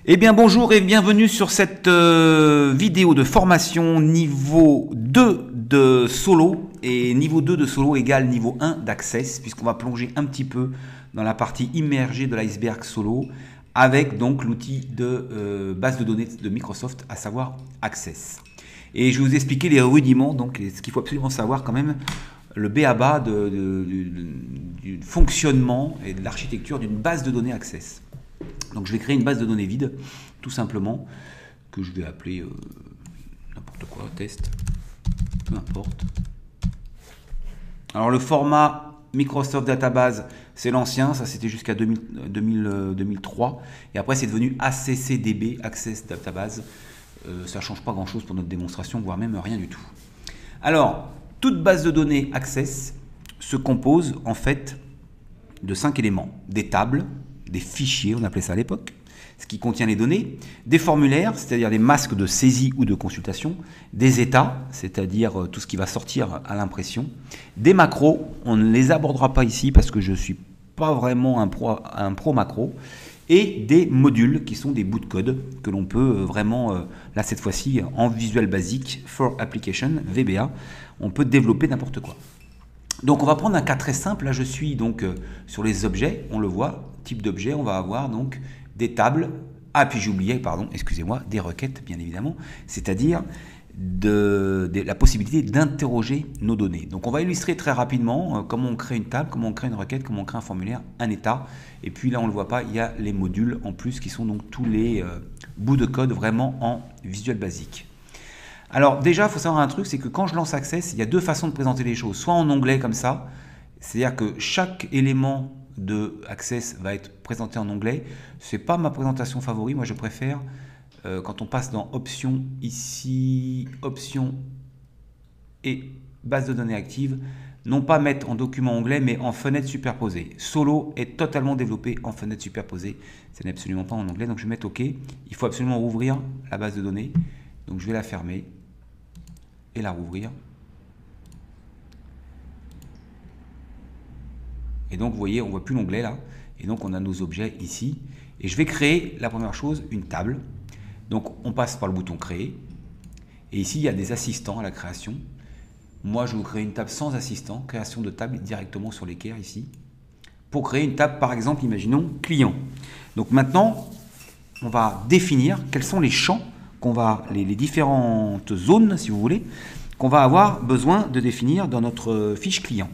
Eh bien bonjour et bienvenue sur cette vidéo de formation niveau 2 de solo. Et niveau 2 de solo égale niveau 1 d'Access, puisqu'on va plonger un petit peu dans la partie immergée de l'iceberg solo avec donc l'outil de base de données de Microsoft, à savoir Access. Et je vais vous expliquer les rudiments, donc ce qu'il faut absolument savoir quand même, le b.a.-ba du fonctionnement et de l'architecture d'une base de données Access. Donc je vais créer une base de données vide, tout simplement, que je vais appeler n'importe quoi, test, peu importe. Alors le format Microsoft Database, c'est l'ancien, ça c'était jusqu'à 2003, et après c'est devenu ACCDB, Access Database. Ça ne change pas grand chose pour notre démonstration, voire même rien du tout. Alors, toute base de données Access se compose en fait de 5 éléments. Des tables, des fichiers, on appelait ça à l'époque, ce qui contient les données, des formulaires, c'est-à-dire des masques de saisie ou de consultation, des états, c'est-à-dire tout ce qui va sortir à l'impression, des macros, on ne les abordera pas ici parce que je ne suis pas vraiment un pro macro, et des modules qui sont des bouts de code que l'on peut vraiment, là cette fois-ci en Visual Basic for Application, VBA, on peut développer n'importe quoi. Donc on va prendre un cas très simple, là je suis donc sur les objets, on le voit, type d'objet, on va avoir donc des tables, ah puis j'ai oublié, pardon, excusez-moi, des requêtes bien évidemment, c'est-à-dire la possibilité d'interroger nos données. Donc on va illustrer très rapidement comment on crée une table, comment on crée une requête, comment on crée un formulaire, un état, et puis là on ne le voit pas, il y a les modules en plus qui sont donc tous les bouts de code vraiment en Visual Basic. Alors déjà, il faut savoir un truc, c'est que quand je lance Access, il y a deux façons de présenter les choses. Soit en onglet comme ça, c'est-à-dire que chaque élément de Access va être présenté en onglet. Ce n'est pas ma présentation favorite, moi je préfère quand on passe dans Options, ici, Options et base de données active, non pas mettre en document onglet, mais en fenêtre superposée. Solo est totalement développé en fenêtre superposée, ce n'est absolument pas en onglet, donc je vais mettre OK. Il faut absolument rouvrir la base de données, donc je vais la fermer et la rouvrir. Et donc vous voyez, on ne voit plus l'onglet là, et donc on a nos objets ici, et je vais créer la première chose, une table. Donc on passe par le bouton créer, et ici il y a des assistants à la création. Moi je vais vous créer une table sans assistant, création de table directement sur l'équerre ici, pour créer une table par exemple, imaginons client. Donc maintenant on va définir quels sont les champs qu'on va, les différentes zones, si vous voulez, qu'on va avoir besoin de définir dans notre fiche client.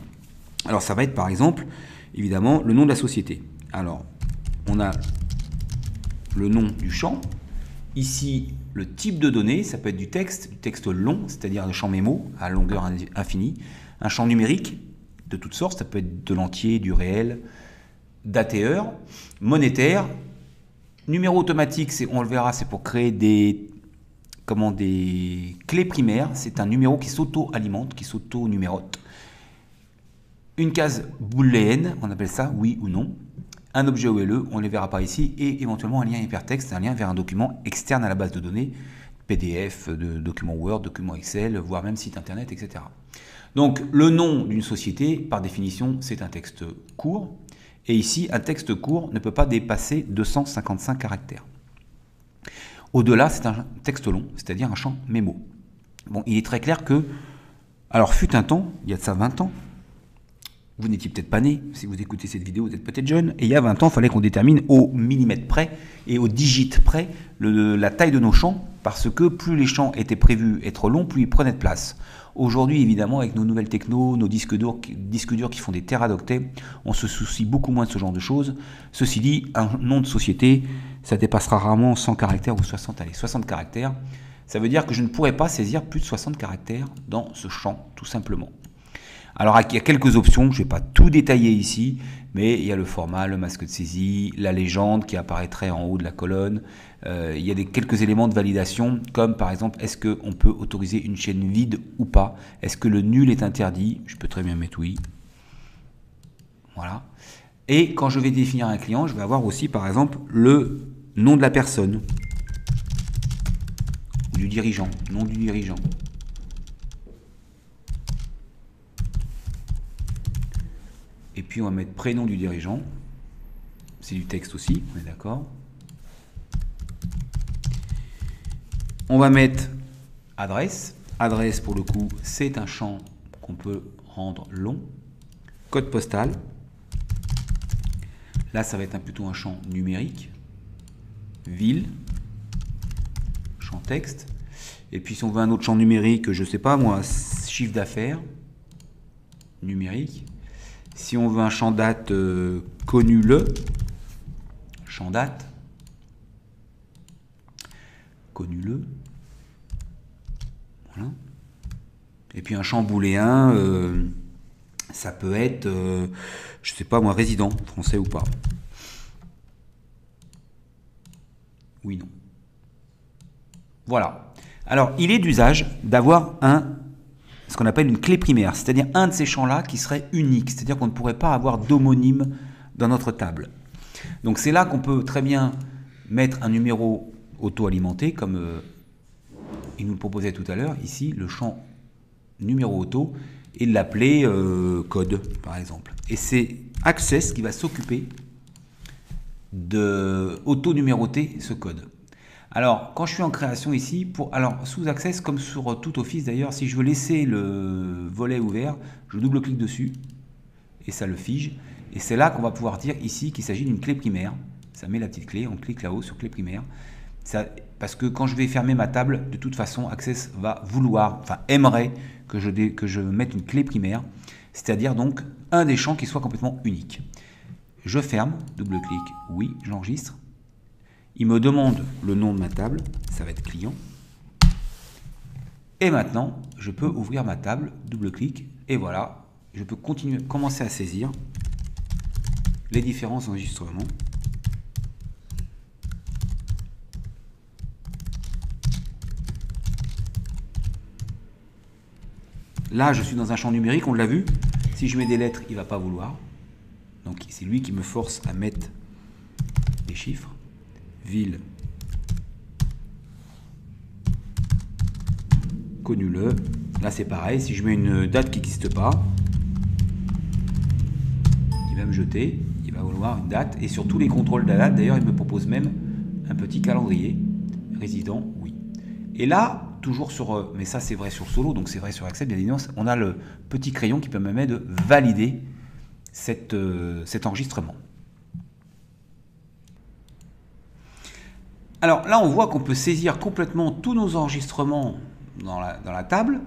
Alors ça va être par exemple, évidemment, le nom de la société. Alors, on a le nom du champ. Ici, le type de données, ça peut être du texte long, c'est-à-dire le champ mémo à longueur infinie. Un champ numérique de toutes sortes, ça peut être de l'entier, du réel, date et heure. Monétaire. Numéro automatique, on le verra, c'est pour créer des clés primaires. C'est un numéro qui s'auto-alimente, qui s'auto-numérote. Une case booléenne, on appelle ça oui ou non. Un objet OLE, on ne les verra pas ici. Et éventuellement un lien hypertexte, un lien vers un document externe à la base de données, PDF, document Word, document Excel, voire même site internet, etc. Donc le nom d'une société, par définition, c'est un texte court. Et ici, un texte court ne peut pas dépasser 255 caractères. Au-delà, c'est un texte long, c'est-à-dire un champ mémo. Bon, il est très clair que, alors fut un temps, il y a de ça 20 ans, vous n'étiez peut-être pas né, si vous écoutez cette vidéo, vous êtes peut-être jeune, et il y a 20 ans, il fallait qu'on détermine au millimètre près et au digit près la taille de nos champs, parce que plus les champs étaient prévus être longs, plus ils prenaient de place. Aujourd'hui, évidemment, avec nos nouvelles technos, nos disques durs qui font des téradoctets, on se soucie beaucoup moins de ce genre de choses. Ceci dit, un nom de société, ça dépassera rarement 100 caractères ou 60, allez, 60 caractères. Ça veut dire que je ne pourrais pas saisir plus de 60 caractères dans ce champ, tout simplement. Alors, il y a quelques options, je ne vais pas tout détailler ici, mais il y a le format, le masque de saisie, la légende qui apparaîtrait en haut de la colonne. Il y a quelques éléments de validation, comme par exemple, est-ce qu'on peut autoriser une chaîne vide ou pas? Est-ce que le nul est interdit? Je peux très bien mettre oui. Voilà. Et quand je vais définir un client, je vais avoir aussi, par exemple, le nom de la personne, ou du dirigeant, nom du dirigeant. Et puis on va mettre prénom du dirigeant. C'est du texte aussi, on est d'accord. On va mettre adresse. Adresse, pour le coup, c'est un champ qu'on peut rendre long. Code postal. Là, ça va être plutôt un champ numérique. Ville. Champ texte. Et puis, si on veut un autre champ numérique, je ne sais pas moi, chiffre d'affaires. Numérique. Si on veut un champ date, connu le. Champ date. Connu le. Voilà. Et puis un champ booléen, ça peut être, je sais pas moi, résident, français ou pas. Oui, non. Voilà. Alors, il est d'usage d'avoir ce qu'on appelle une clé primaire, c'est-à-dire un de ces champs-là qui serait unique, c'est-à-dire qu'on ne pourrait pas avoir d'homonyme dans notre table. Donc c'est là qu'on peut très bien mettre un numéro auto-alimenté, comme il nous le proposait tout à l'heure, ici, le champ numéro auto, et l'appeler code, par exemple. Et c'est Access qui va s'occuper de auto-numéroter ce code. Alors, quand je suis en création ici, alors sous Access, comme sur tout Office d'ailleurs, si je veux laisser le volet ouvert, je double-clique dessus, et ça le fige. Et c'est là qu'on va pouvoir dire ici qu'il s'agit d'une clé primaire. Ça met la petite clé, on clique là-haut sur clé primaire. Parce que quand je vais fermer ma table, de toute façon, Access va vouloir, enfin aimerait que je mette une clé primaire, c'est-à-dire donc un des champs qui soit complètement unique. Je ferme, double-clic, oui, j'enregistre. Il me demande le nom de ma table, ça va être client. Et maintenant, je peux ouvrir ma table, double-clic, et voilà, je peux commencer à saisir les différents enregistrements. Là, je suis dans un champ numérique, on l'a vu. Si je mets des lettres, il ne va pas vouloir. Donc, c'est lui qui me force à mettre des chiffres. Ville. Connu le. Là, c'est pareil. Si je mets une date qui n'existe pas, il va me jeter. Il va vouloir une date. Et sur tous les contrôles de la date, d'ailleurs, il me propose même un petit calendrier. Résident, oui. Et là, toujours sur, mais ça c'est vrai sur Solo, donc c'est vrai sur Access, bien évidemment, on a le petit crayon qui permet de valider cet enregistrement. Alors là, on voit qu'on peut saisir complètement tous nos enregistrements dans la table,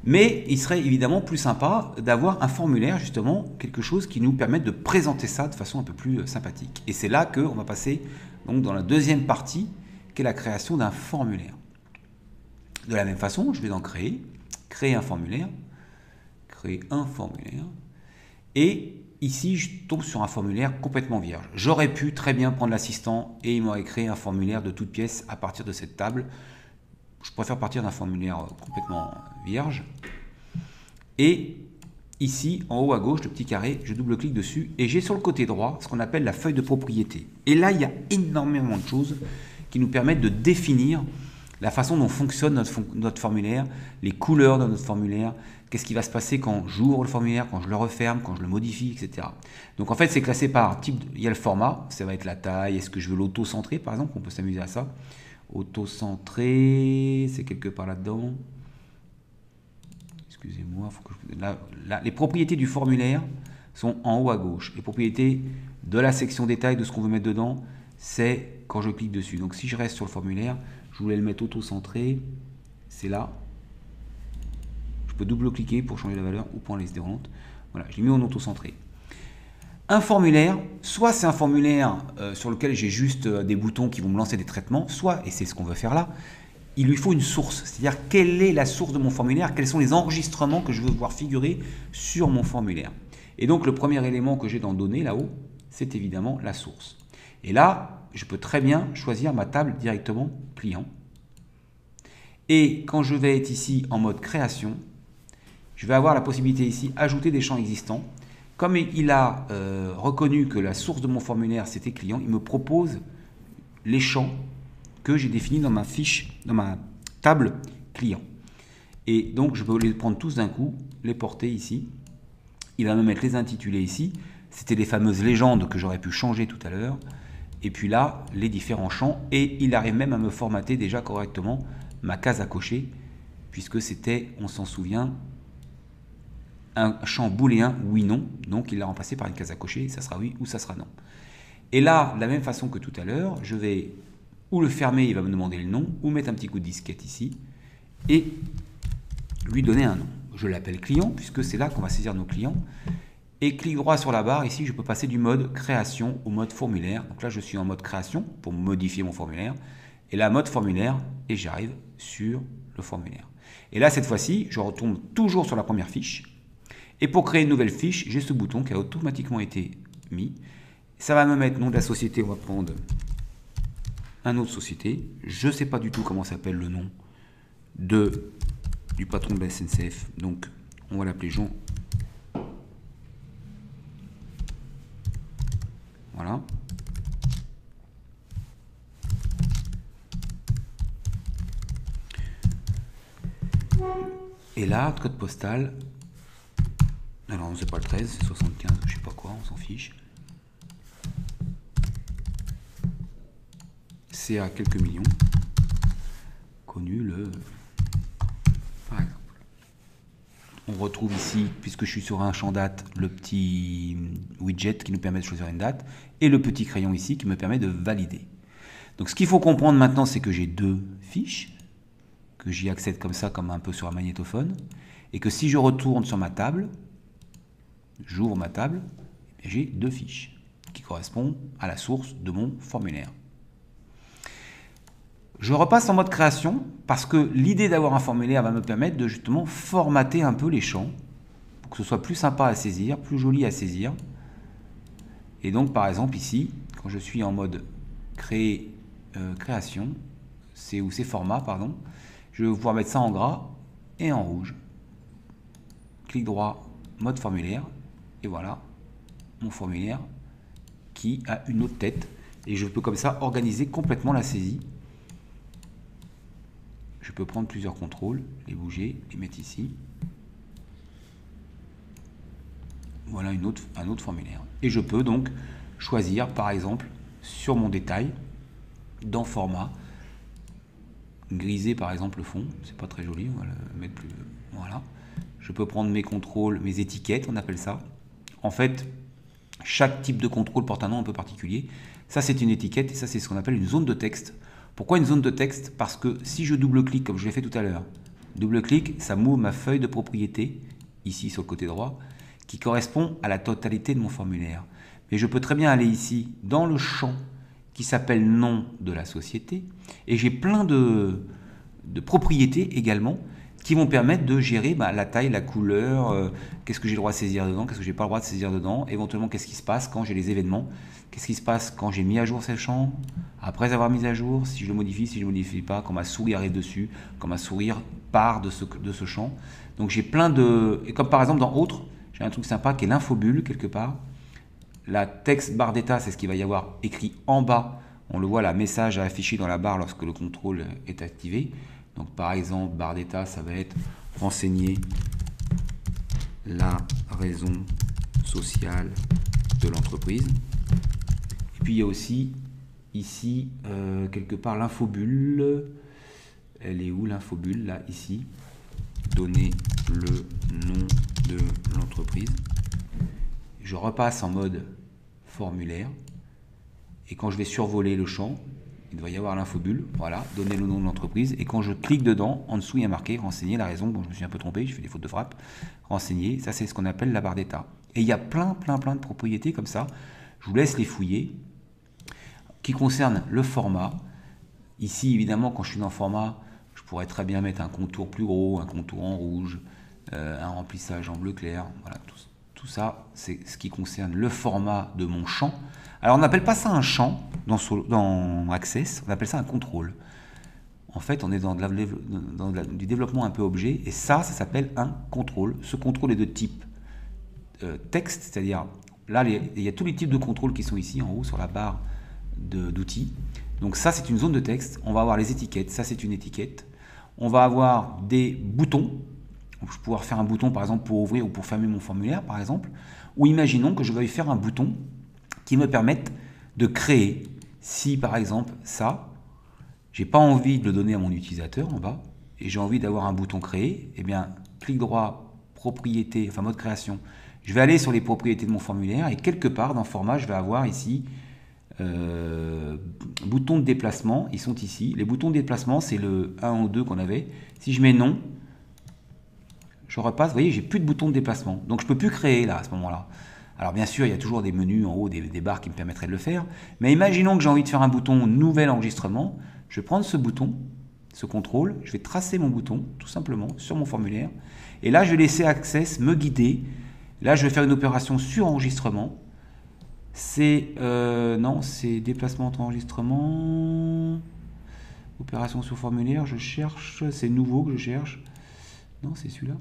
mais il serait évidemment plus sympa d'avoir un formulaire, justement, quelque chose qui nous permette de présenter ça de façon un peu plus sympathique. Et c'est là qu'on va passer donc, dans la deuxième partie, qui est la création d'un formulaire. De la même façon, je vais donc créer un formulaire, et ici, je tombe sur un formulaire complètement vierge. J'aurais pu très bien prendre l'assistant et il m'aurait créé un formulaire de toute pièce à partir de cette table. Je préfère partir d'un formulaire complètement vierge. Et ici, en haut à gauche, le petit carré, je double-clique dessus et j'ai sur le côté droit ce qu'on appelle la feuille de propriété. Et là, il y a énormément de choses qui nous permettent de définir la façon dont fonctionne notre formulaire, les couleurs de notre formulaire, qu'est-ce qui va se passer quand j'ouvre le formulaire, quand je le referme, quand je le modifie, etc. Donc en fait, c'est classé par type, il y a le format, ça va être la taille, est-ce que je veux l'auto-centrer par exemple, on peut s'amuser à ça. Auto-centré, c'est quelque part là-dedans. Excusez-moi, les propriétés du formulaire sont en haut à gauche. Les propriétés de la section détail de ce qu'on veut mettre dedans, c'est quand je clique dessus. Donc si je reste sur le formulaire, je voulais le mettre auto-centré, c'est là. Je peux double-cliquer pour changer la valeur ou pour en laisser déroulante. Voilà, je l'ai mis en auto-centré. Un formulaire, soit c'est un formulaire sur lequel j'ai juste des boutons qui vont me lancer des traitements, soit, et c'est ce qu'on veut faire là, il lui faut une source. C'est-à-dire quelle est la source de mon formulaire, quels sont les enregistrements que je veux voir figurer sur mon formulaire. Et donc le premier élément que j'ai dans Données là-haut, c'est évidemment la source. Et là, je peux très bien choisir ma table directement client. Et quand je vais être ici en mode création, je vais avoir la possibilité ici ajouter des champs existants. Comme il a reconnu que la source de mon formulaire c'était client, il me propose les champs que j'ai définis dans ma fiche, dans ma table client. Et donc je peux les prendre tous d'un coup, les porter ici. Il va me mettre les intitulés ici. C'était les fameuses légendes que j'aurais pu changer tout à l'heure. Et puis là, les différents champs. Et il arrive même à me formater déjà correctement la ma case à cocher, puisque c'était, on s'en souvient, un champ booléen oui/non, donc il l'a remplacé par une case à cocher, ça sera oui ou ça sera non. Et là, de la même façon que tout à l'heure, je vais ou le fermer, il va me demander le nom, ou mettre un petit coup de disquette ici, et lui donner un nom. Je l'appelle client, puisque c'est là qu'on va saisir nos clients. Et clic droit sur la barre, ici je peux passer du mode création au mode formulaire. Donc là je suis en mode création pour modifier mon formulaire. Et là mode formulaire, et j'arrive sur le formulaire. Et là cette fois-ci, je retombe toujours sur la première fiche. Et pour créer une nouvelle fiche, j'ai ce bouton qui a automatiquement été mis. Ça va me mettre nom de la société, on va prendre un autre société. Je ne sais pas du tout comment s'appelle le nom du patron de la SNCF. Donc on va l'appeler Jean. Voilà. Et là, code postal. Alors, c'est pas le 13, c'est 75, je sais pas quoi, on s'en fiche. C'est à quelques millions. Connu le. Par exemple. On retrouve ici, puisque je suis sur un champ date, le petit widget qui nous permet de choisir une date, et le petit crayon ici qui me permet de valider. Donc ce qu'il faut comprendre maintenant, c'est que j'ai deux fiches, que j'y accède comme ça, comme un peu sur un magnétophone, et que si je retourne sur ma table, j'ouvre ma table, et j'ai deux fiches qui correspondent à la source de mon formulaire. Je repasse en mode création parce que l'idée d'avoir un formulaire va me permettre de justement formater un peu les champs pour que ce soit plus sympa à saisir, plus joli à saisir. Et donc par exemple ici, quand je suis en mode création, c'est format, pardon, je vais pouvoir mettre ça en gras et en rouge. Clic droit, mode formulaire, et voilà mon formulaire qui a une autre tête. Et je peux comme ça organiser complètement la saisie. Je peux prendre plusieurs contrôles, les bouger, les mettre ici. Voilà un autre formulaire. Et je peux donc choisir, par exemple, sur mon détail, dans format, griser par exemple le fond. C'est pas très joli, on va le mettre plus. Voilà. Je peux prendre mes contrôles, mes étiquettes, on appelle ça. En fait, chaque type de contrôle porte un nom un peu particulier. Ça, c'est une étiquette et ça, c'est ce qu'on appelle une zone de texte. Pourquoi une zone de texte? Parce que si je double-clique, comme je l'ai fait tout à l'heure, double-clic, ça m'ouvre ma feuille de propriété, ici sur le côté droit, qui correspond à la totalité de mon formulaire. Mais je peux très bien aller ici, dans le champ qui s'appelle nom de la société, et j'ai plein de propriétés également qui vont permettre de gérer la taille, la couleur, qu'est-ce que j'ai le droit de saisir dedans, qu'est-ce que j'ai pas le droit de saisir dedans, éventuellement qu'est-ce qui se passe quand j'ai les événements, qu'est-ce qui se passe quand j'ai mis à jour ces champs, après avoir mis à jour, si je le modifie, si je ne le modifie pas, quand ma souris arrive dessus, quand ma souris part de ce champ. Donc j'ai plein de... Et comme par exemple dans autre, j'ai un truc sympa qui est l'infobulle quelque part. La texte barre d'état, c'est ce qu'il va y avoir écrit en bas. On le voit, la message à afficher dans la barre lorsque le contrôle est activé. Donc par exemple, barre d'état, ça va être renseigner la raison sociale de l'entreprise. Et puis il y a aussi ici, quelque part, l'infobulle. Elle est où l'infobulle? Là, ici. Donner le nom de l'entreprise. Je repasse en mode formulaire. Et quand je vais survoler le champ, il doit y avoir l'infobulle, voilà, donner le nom de l'entreprise. Et quand je clique dedans, en dessous, il y a marqué renseigner la raison. Bon, je me suis un peu trompé, j'ai fait des fautes de frappe. Renseigner, ça c'est ce qu'on appelle la barre d'état. Et il y a plein de propriétés comme ça. Je vous laisse les fouiller. Qui concernent le format. Ici, évidemment, quand je suis dans le format, je pourrais très bien mettre un contour plus gros, un contour en rouge, un remplissage en bleu clair. Voilà, tout ça, c'est ce qui concerne le format de mon champ. Alors, on n'appelle pas ça un champ dans Access, on appelle ça un contrôle. En fait, on est dans du développement un peu objet, et ça s'appelle un contrôle. Ce contrôle est de type texte, c'est-à-dire, là, il y a tous les types de contrôles qui sont ici, en haut, sur la barre d'outils. Donc ça, c'est une zone de texte. On va avoir les étiquettes, ça, c'est une étiquette. On va avoir des boutons. Je vais pouvoir faire un bouton, par exemple, pour ouvrir ou pour fermer mon formulaire, par exemple. Ou imaginons que je veuille faire un bouton qui me permette de créer, si par exemple ça, j'ai pas envie de le donner à mon utilisateur en bas, et j'ai envie d'avoir un bouton créer, eh bien, clic droit, propriété, enfin mode création, je vais aller sur les propriétés de mon formulaire, et quelque part dans format, je vais avoir ici boutons de déplacement, ils sont ici. Les boutons de déplacement, c'est le 1 ou 2 qu'on avait. Si je mets non, je repasse, vous voyez, j'ai plus de boutons de déplacement. Donc je peux plus créer là, à ce moment-là. Alors bien sûr, il y a toujours des menus en haut, des barres qui me permettraient de le faire. Mais imaginons que j'ai envie de faire un bouton nouvel enregistrement. Je vais prendre ce bouton, ce contrôle, je vais tracer mon bouton, tout simplement, sur mon formulaire. Et là, je vais laisser Access me guider. Là, je vais faire une opération sur enregistrement. C'est non, c'est déplacement entre enregistrement, opération sur formulaire, je cherche, c'est nouveau que je cherche. Non, c'est celui-là.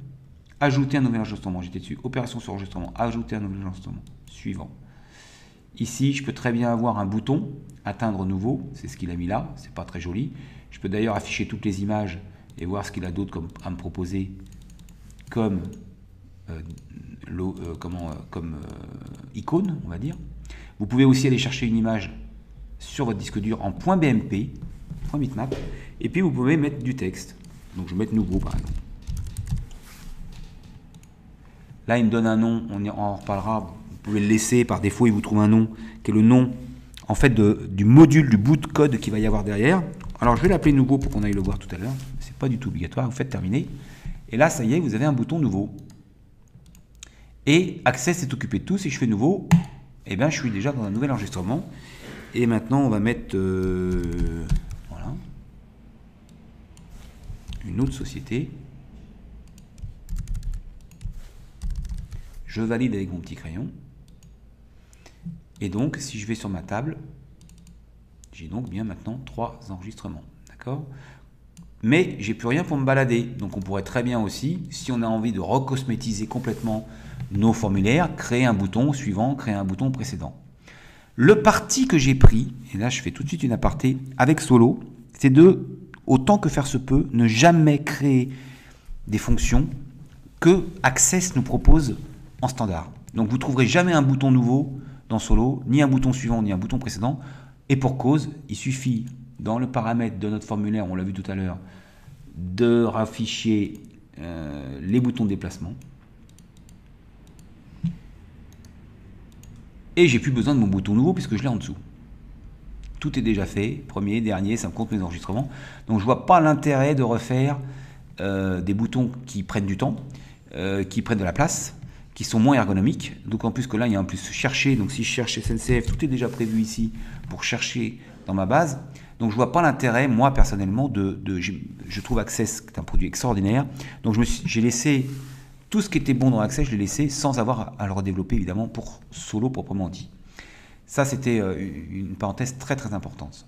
Ajouter un nouvel enregistrement, j'étais dessus. Opération sur enregistrement, ajouter un nouvel enregistrement. Suivant. Ici, je peux très bien avoir un bouton, atteindre nouveau, c'est ce qu'il a mis là, c'est pas très joli. Je peux d'ailleurs afficher toutes les images et voir ce qu'il a d'autre à me proposer comme icône, on va dire. Vous pouvez aussi aller chercher une image sur votre disque dur en .bmp, .bitmap, et puis vous pouvez mettre du texte. Donc je vais mettre nouveau par exemple. Là il me donne un nom, on en reparlera, vous pouvez le laisser, par défaut il vous trouve un nom qui est le nom en fait du module, du bout de code qu'il va y avoir derrière. Alors je vais l'appeler nouveau pour qu'on aille le voir tout à l'heure, c'est pas du tout obligatoire, vous faites terminer. Et là ça y est, vous avez un bouton nouveau. Et Access est occupé de tout, si je fais nouveau, eh bien, je suis déjà dans un nouvel enregistrement. Et maintenant, on va mettre voilà, une autre société. Je valide avec mon petit crayon. Et donc, si je vais sur ma table, j'ai donc bien maintenant 3 enregistrements. D'accord ? Mais j'ai plus rien pour me balader. Donc, on pourrait très bien aussi, si on a envie de recosmétiser complètement nos formulaires, créer un bouton suivant, créer un bouton précédent. Le parti que j'ai pris, et là je fais tout de suite une aparté avec Solo, c'est de, autant que faire se peut, ne jamais créer des fonctions que Access nous propose en standard. Donc vous ne trouverez jamais un bouton nouveau dans Solo, ni un bouton suivant, ni un bouton précédent. Et pour cause, il suffit dans le paramètre de notre formulaire, on l'a vu tout à l'heure, de rafficher les boutons de déplacement. Et j'ai plus besoin de mon bouton nouveau puisque je l'ai en dessous. Tout est déjà fait, premier, dernier, ça me compte mes enregistrements. Donc je vois pas l'intérêt de refaire des boutons qui prennent du temps, qui prennent de la place, qui sont moins ergonomiques. Donc en plus que là, il y a en plus chercher. Donc si je cherche SNCF, tout est déjà prévu ici pour chercher dans ma base. Donc je vois pas l'intérêt, moi personnellement, je trouve Access est un produit extraordinaire. Donc j'ai laissé tout ce qui était bon dans Access, je l'ai laissé sans avoir à le redévelopper évidemment pour Solo proprement dit. Ça c'était une parenthèse très très importante.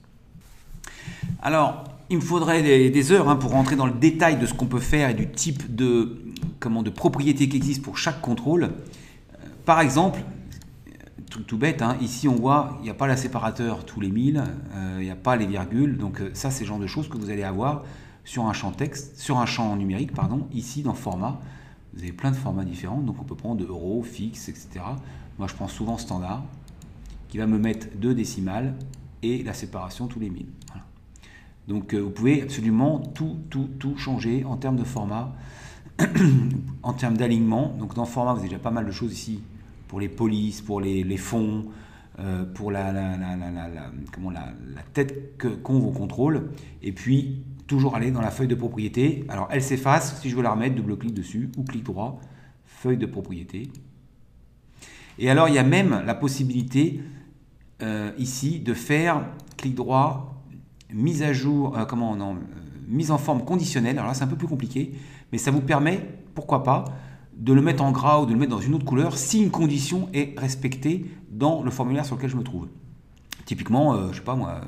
Alors il me faudrait des heures pour rentrer dans le détail de ce qu'on peut faire et du type de propriété qui existe pour chaque contrôle. Par exemple, tout bête, ici on voit il n'y a pas la séparateur tous les 1000, il n'y a pas les virgules, donc ça c'est le genre de choses que vous allez avoir sur un champ texte, sur un champ numérique, pardon, ici dans format. Vous avez plein de formats différents, donc on peut prendre de euros, fixe, etc. Moi je prends souvent standard, qui va me mettre 2 décimales et la séparation tous les 1000. Voilà. Donc vous pouvez absolument tout changer en termes de format, en termes d'alignement. Donc dans le format, vous avez déjà pas mal de choses ici pour les polices, pour les fonds, pour la tête qu'ont vos contrôles. Et puis toujours aller dans la feuille de propriété. Alors elle s'efface, si je veux la remettre, double-clic dessus ou clic droit, feuille de propriété. Et alors il y a même la possibilité ici de faire clic droit, mise à jour, mise en forme conditionnelle. Alors là c'est un peu plus compliqué, mais ça vous permet, pourquoi pas, de le mettre en gras ou de le mettre dans une autre couleur si une condition est respectée dans le formulaire sur lequel je me trouve. Typiquement, je sais pas moi,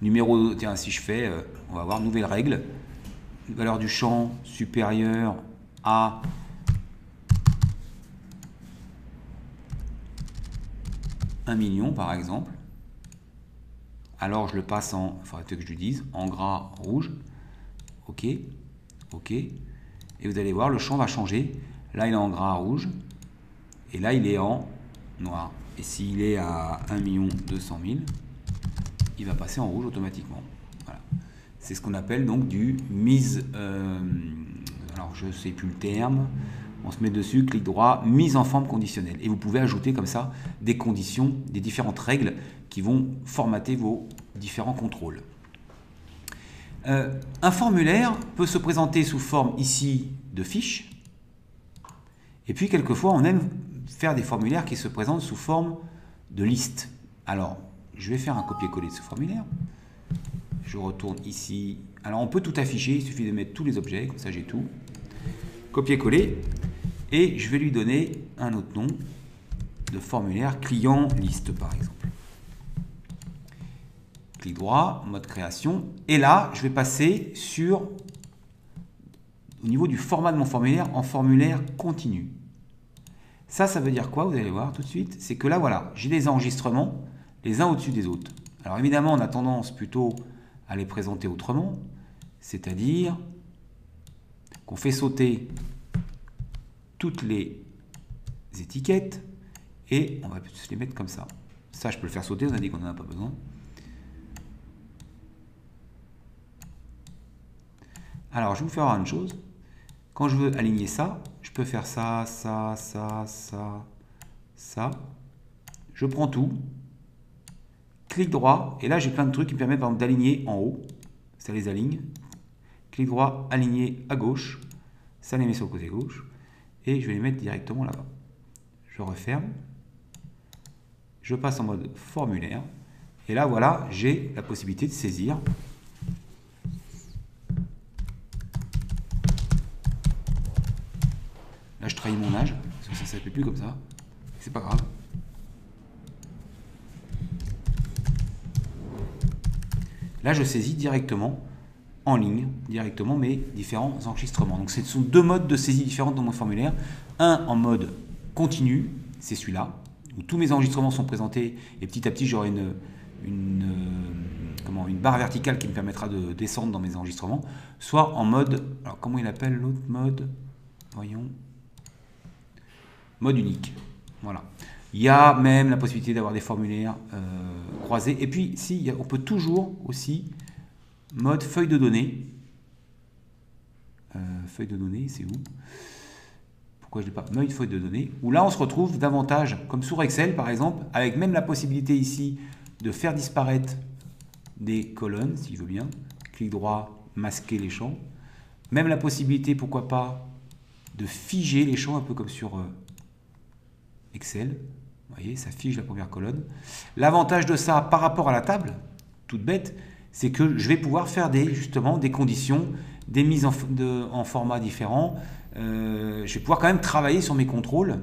numéro, tiens, si je fais, on va voir nouvelle règle, valeur du champ supérieure à $1 million par exemple. Alors je le passe en, il faudrait que je lui dise, en gras rouge. OK, OK. Et vous allez voir, le champ va changer. Là, il est en gras rouge. Et là, il est en noir. Et s'il est à 1 200 000, il va passer en rouge automatiquement. Voilà. C'est ce qu'on appelle donc du mise, alors je ne sais plus le terme, on se met dessus, clic droit, mise en forme conditionnelle. Et vous pouvez ajouter comme ça des conditions, des différentes règles qui vont formater vos différents contrôles. Un formulaire peut se présenter sous forme ici de fiche. Et puis quelquefois on aime faire des formulaires qui se présentent sous forme de liste. Alors je vais faire un copier-coller de ce formulaire. Je retourne ici. Alors on peut tout afficher, il suffit de mettre tous les objets, comme ça j'ai tout. Copier-coller. Et je vais lui donner un autre nom de formulaire client liste par exemple. Clic droit, mode création. Et là, je vais passer sur, au niveau du format de mon formulaire, en formulaire continu. Ça veut dire quoi? Vous allez voir tout de suite. C'est que là, voilà, j'ai des enregistrements, les uns au-dessus des autres. Alors évidemment, on a tendance plutôt à les présenter autrement. C'est-à-dire qu'on fait sauter toutes les étiquettes et on va se les mettre comme ça. Ça, je peux le faire sauter, on a dit qu'on n'en a pas besoin. Alors, je vais vous faire voir une chose. Quand je veux aligner ça, je peux faire ça, ça, ça, ça, ça. Je prends tout, clic droit, et là j'ai plein de trucs qui me permettent d'aligner en haut. Ça les aligne. Clic droit, aligner à gauche. Ça les met sur le côté gauche. Et je vais les mettre directement là-bas. Je referme. Je passe en mode formulaire. Et là, voilà, j'ai la possibilité de saisir. Là, je trahis mon âge, parce que ça ne s'appelle plus comme ça. C'est pas grave. Là, je saisis directement, en ligne, directement mes différents enregistrements. Donc, ce sont deux modes de saisie différents dans mon formulaire. Un en mode continu, c'est celui-là, où tous mes enregistrements sont présentés et petit à petit, j'aurai une barre verticale qui me permettra de descendre dans mes enregistrements. Soit en mode, alors comment il appelle l'autre mode? Voyons. Mode unique. Voilà. Il y a même la possibilité d'avoir des formulaires croisés. Et puis, si, on peut toujours aussi mode feuille de données. Feuille de données, c'est où? Pourquoi je n'ai pas mode feuille de données? Où là, on se retrouve davantage, comme sur Excel par exemple, avec même la possibilité ici de faire disparaître des colonnes, si je veux bien. Clic droit, masquer les champs. Même la possibilité, pourquoi pas, de figer les champs, un peu comme sur Excel. Vous voyez, ça fige la première colonne. L'avantage de ça par rapport à la table, toute bête, c'est que je vais pouvoir faire justement des conditions, des mises en format différents. Je vais pouvoir quand même travailler sur mes contrôles.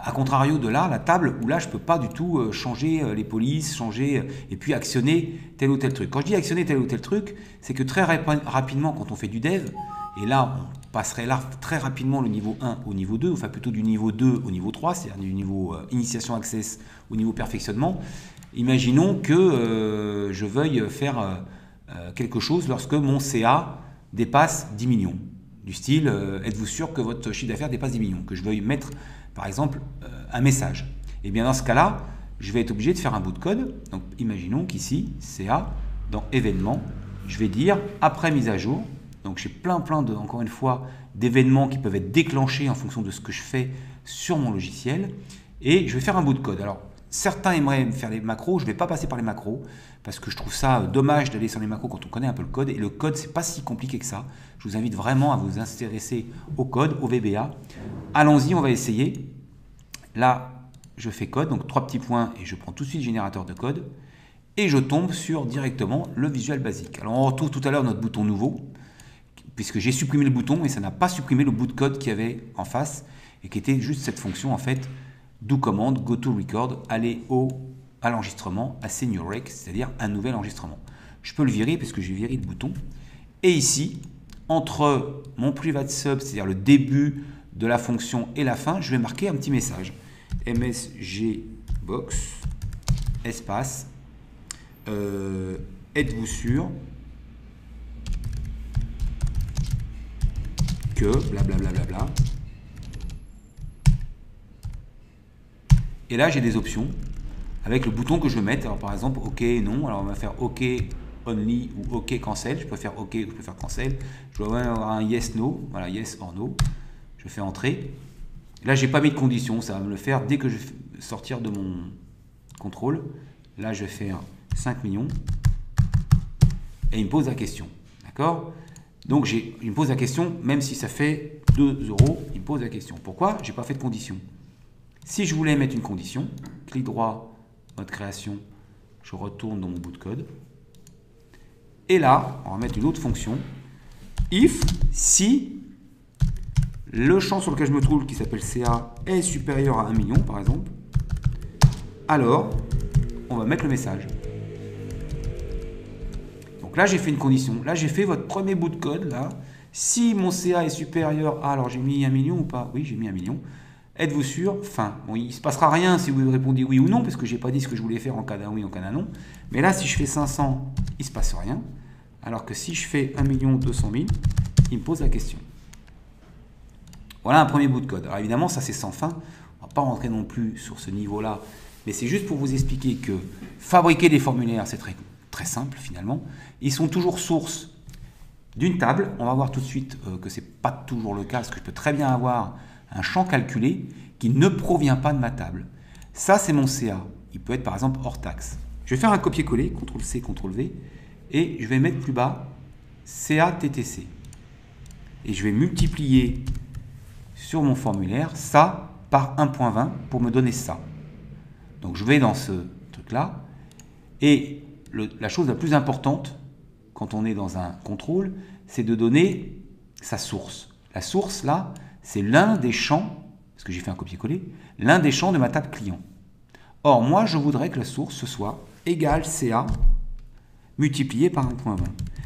A contrario de là, la table, où là, je ne peux pas du tout changer les polices, changer et puis actionner tel ou tel truc. Quand je dis actionner tel ou tel truc, c'est que très rapidement, quand on fait du dev, et là, on passerait là très rapidement le niveau 1 au niveau 2, enfin plutôt du niveau 2 au niveau 3, c'est-à-dire du niveau initiation access au niveau perfectionnement. Imaginons que je veuille faire quelque chose lorsque mon CA dépasse 10 millions. Du style, êtes-vous sûr que votre chiffre d'affaires dépasse 10 millions? Que je veuille mettre, par exemple, un message. Et bien dans ce cas-là, je vais être obligé de faire un bout de code. Donc imaginons qu'ici, CA, dans événements, je vais dire après mise à jour. Donc j'ai plein encore une fois, d'événements qui peuvent être déclenchés en fonction de ce que je fais sur mon logiciel. Et je vais faire un bout de code. Alors certains aimeraient faire les macros, je ne vais pas passer par les macros, parce que je trouve ça dommage d'aller sur les macros quand on connaît un peu le code. Et le code, c'est pas si compliqué que ça. Je vous invite vraiment à vous intéresser au code, au VBA. Allons-y, on va essayer. Là, je fais code, donc 3 petits points, et je prends tout de suite générateur de code. Et je tombe sur directement le Visual Basic. Alors on retrouve tout à l'heure notre bouton nouveau, puisque j'ai supprimé le bouton, et ça n'a pas supprimé le bout de code qu'il y avait en face, et qui était juste cette fonction en fait, do command, go to record, aller à l'enregistrement, à senior rec, c'est-à-dire un nouvel enregistrement. Je peux le virer parce que j'ai viré le bouton. Et ici, entre mon private sub, c'est-à-dire le début de la fonction et la fin, je vais marquer un petit message. msgbox, espace, êtes-vous sûr que blablabla. Et là, j'ai des options avec le bouton que je vais mettre. Alors, par exemple, OK, non. Alors, on va faire OK, only ou OK cancel. Je peux faire OK ou je peux faire cancel. Je dois avoir un yes no. Voilà, yes or no. Je fais entrer. Là, j'ai pas mis de condition. Ça va me le faire dès que je vais sortir de mon contrôle. Là, je vais faire 5 millions. Et il me pose la question. D'accord? Donc, il me pose la question, même si ça fait 2 euros, il me pose la question. Pourquoi? Je n'ai pas fait de condition. Si je voulais mettre une condition, clic droit, mode création, je retourne dans mon bout de code. Et là, on va mettre une autre fonction. If, si le champ sur lequel je me trouve, qui s'appelle CA, est supérieur à 1 million, par exemple, alors, on va mettre le message. Donc là, j'ai fait une condition. Là, j'ai fait votre premier bout de code. Là, si mon CA est supérieur à... Alors, j'ai mis 1 million ou pas? Oui, j'ai mis 1 million. Êtes-vous sûr? Fin. Bon, il ne se passera rien si vous répondez oui ou non, parce que je n'ai pas dit ce que je voulais faire en cas d'un oui ou en cas d'un non. Mais là, si je fais 500, il ne se passe rien. Alors que si je fais 1 200 000, il me pose la question. Voilà un premier bout de code. Alors évidemment, ça c'est sans fin. On ne va pas rentrer non plus sur ce niveau-là. Mais c'est juste pour vous expliquer que fabriquer des formulaires, c'est très simple finalement. Ils sont toujours source d'une table. On va voir tout de suite que ce n'est pas toujours le cas, parce que je peux très bien avoir un champ calculé qui ne provient pas de ma table. Ça, c'est mon CA. Il peut être par exemple hors taxe. Je vais faire un copier-coller, CTRL-C, CTRL-V, et je vais mettre plus bas CA TTC. Et je vais multiplier sur mon formulaire ça par 1.20 pour me donner ça. Donc je vais dans ce truc-là, et la chose la plus importante quand on est dans un contrôle, c'est de donner sa source. La source, là, c'est l'un des champs, parce que j'ai fait un copier-coller, l'un des champs de ma table client. Or, moi, je voudrais que la source, ce soit égale CA multiplié par 1.20.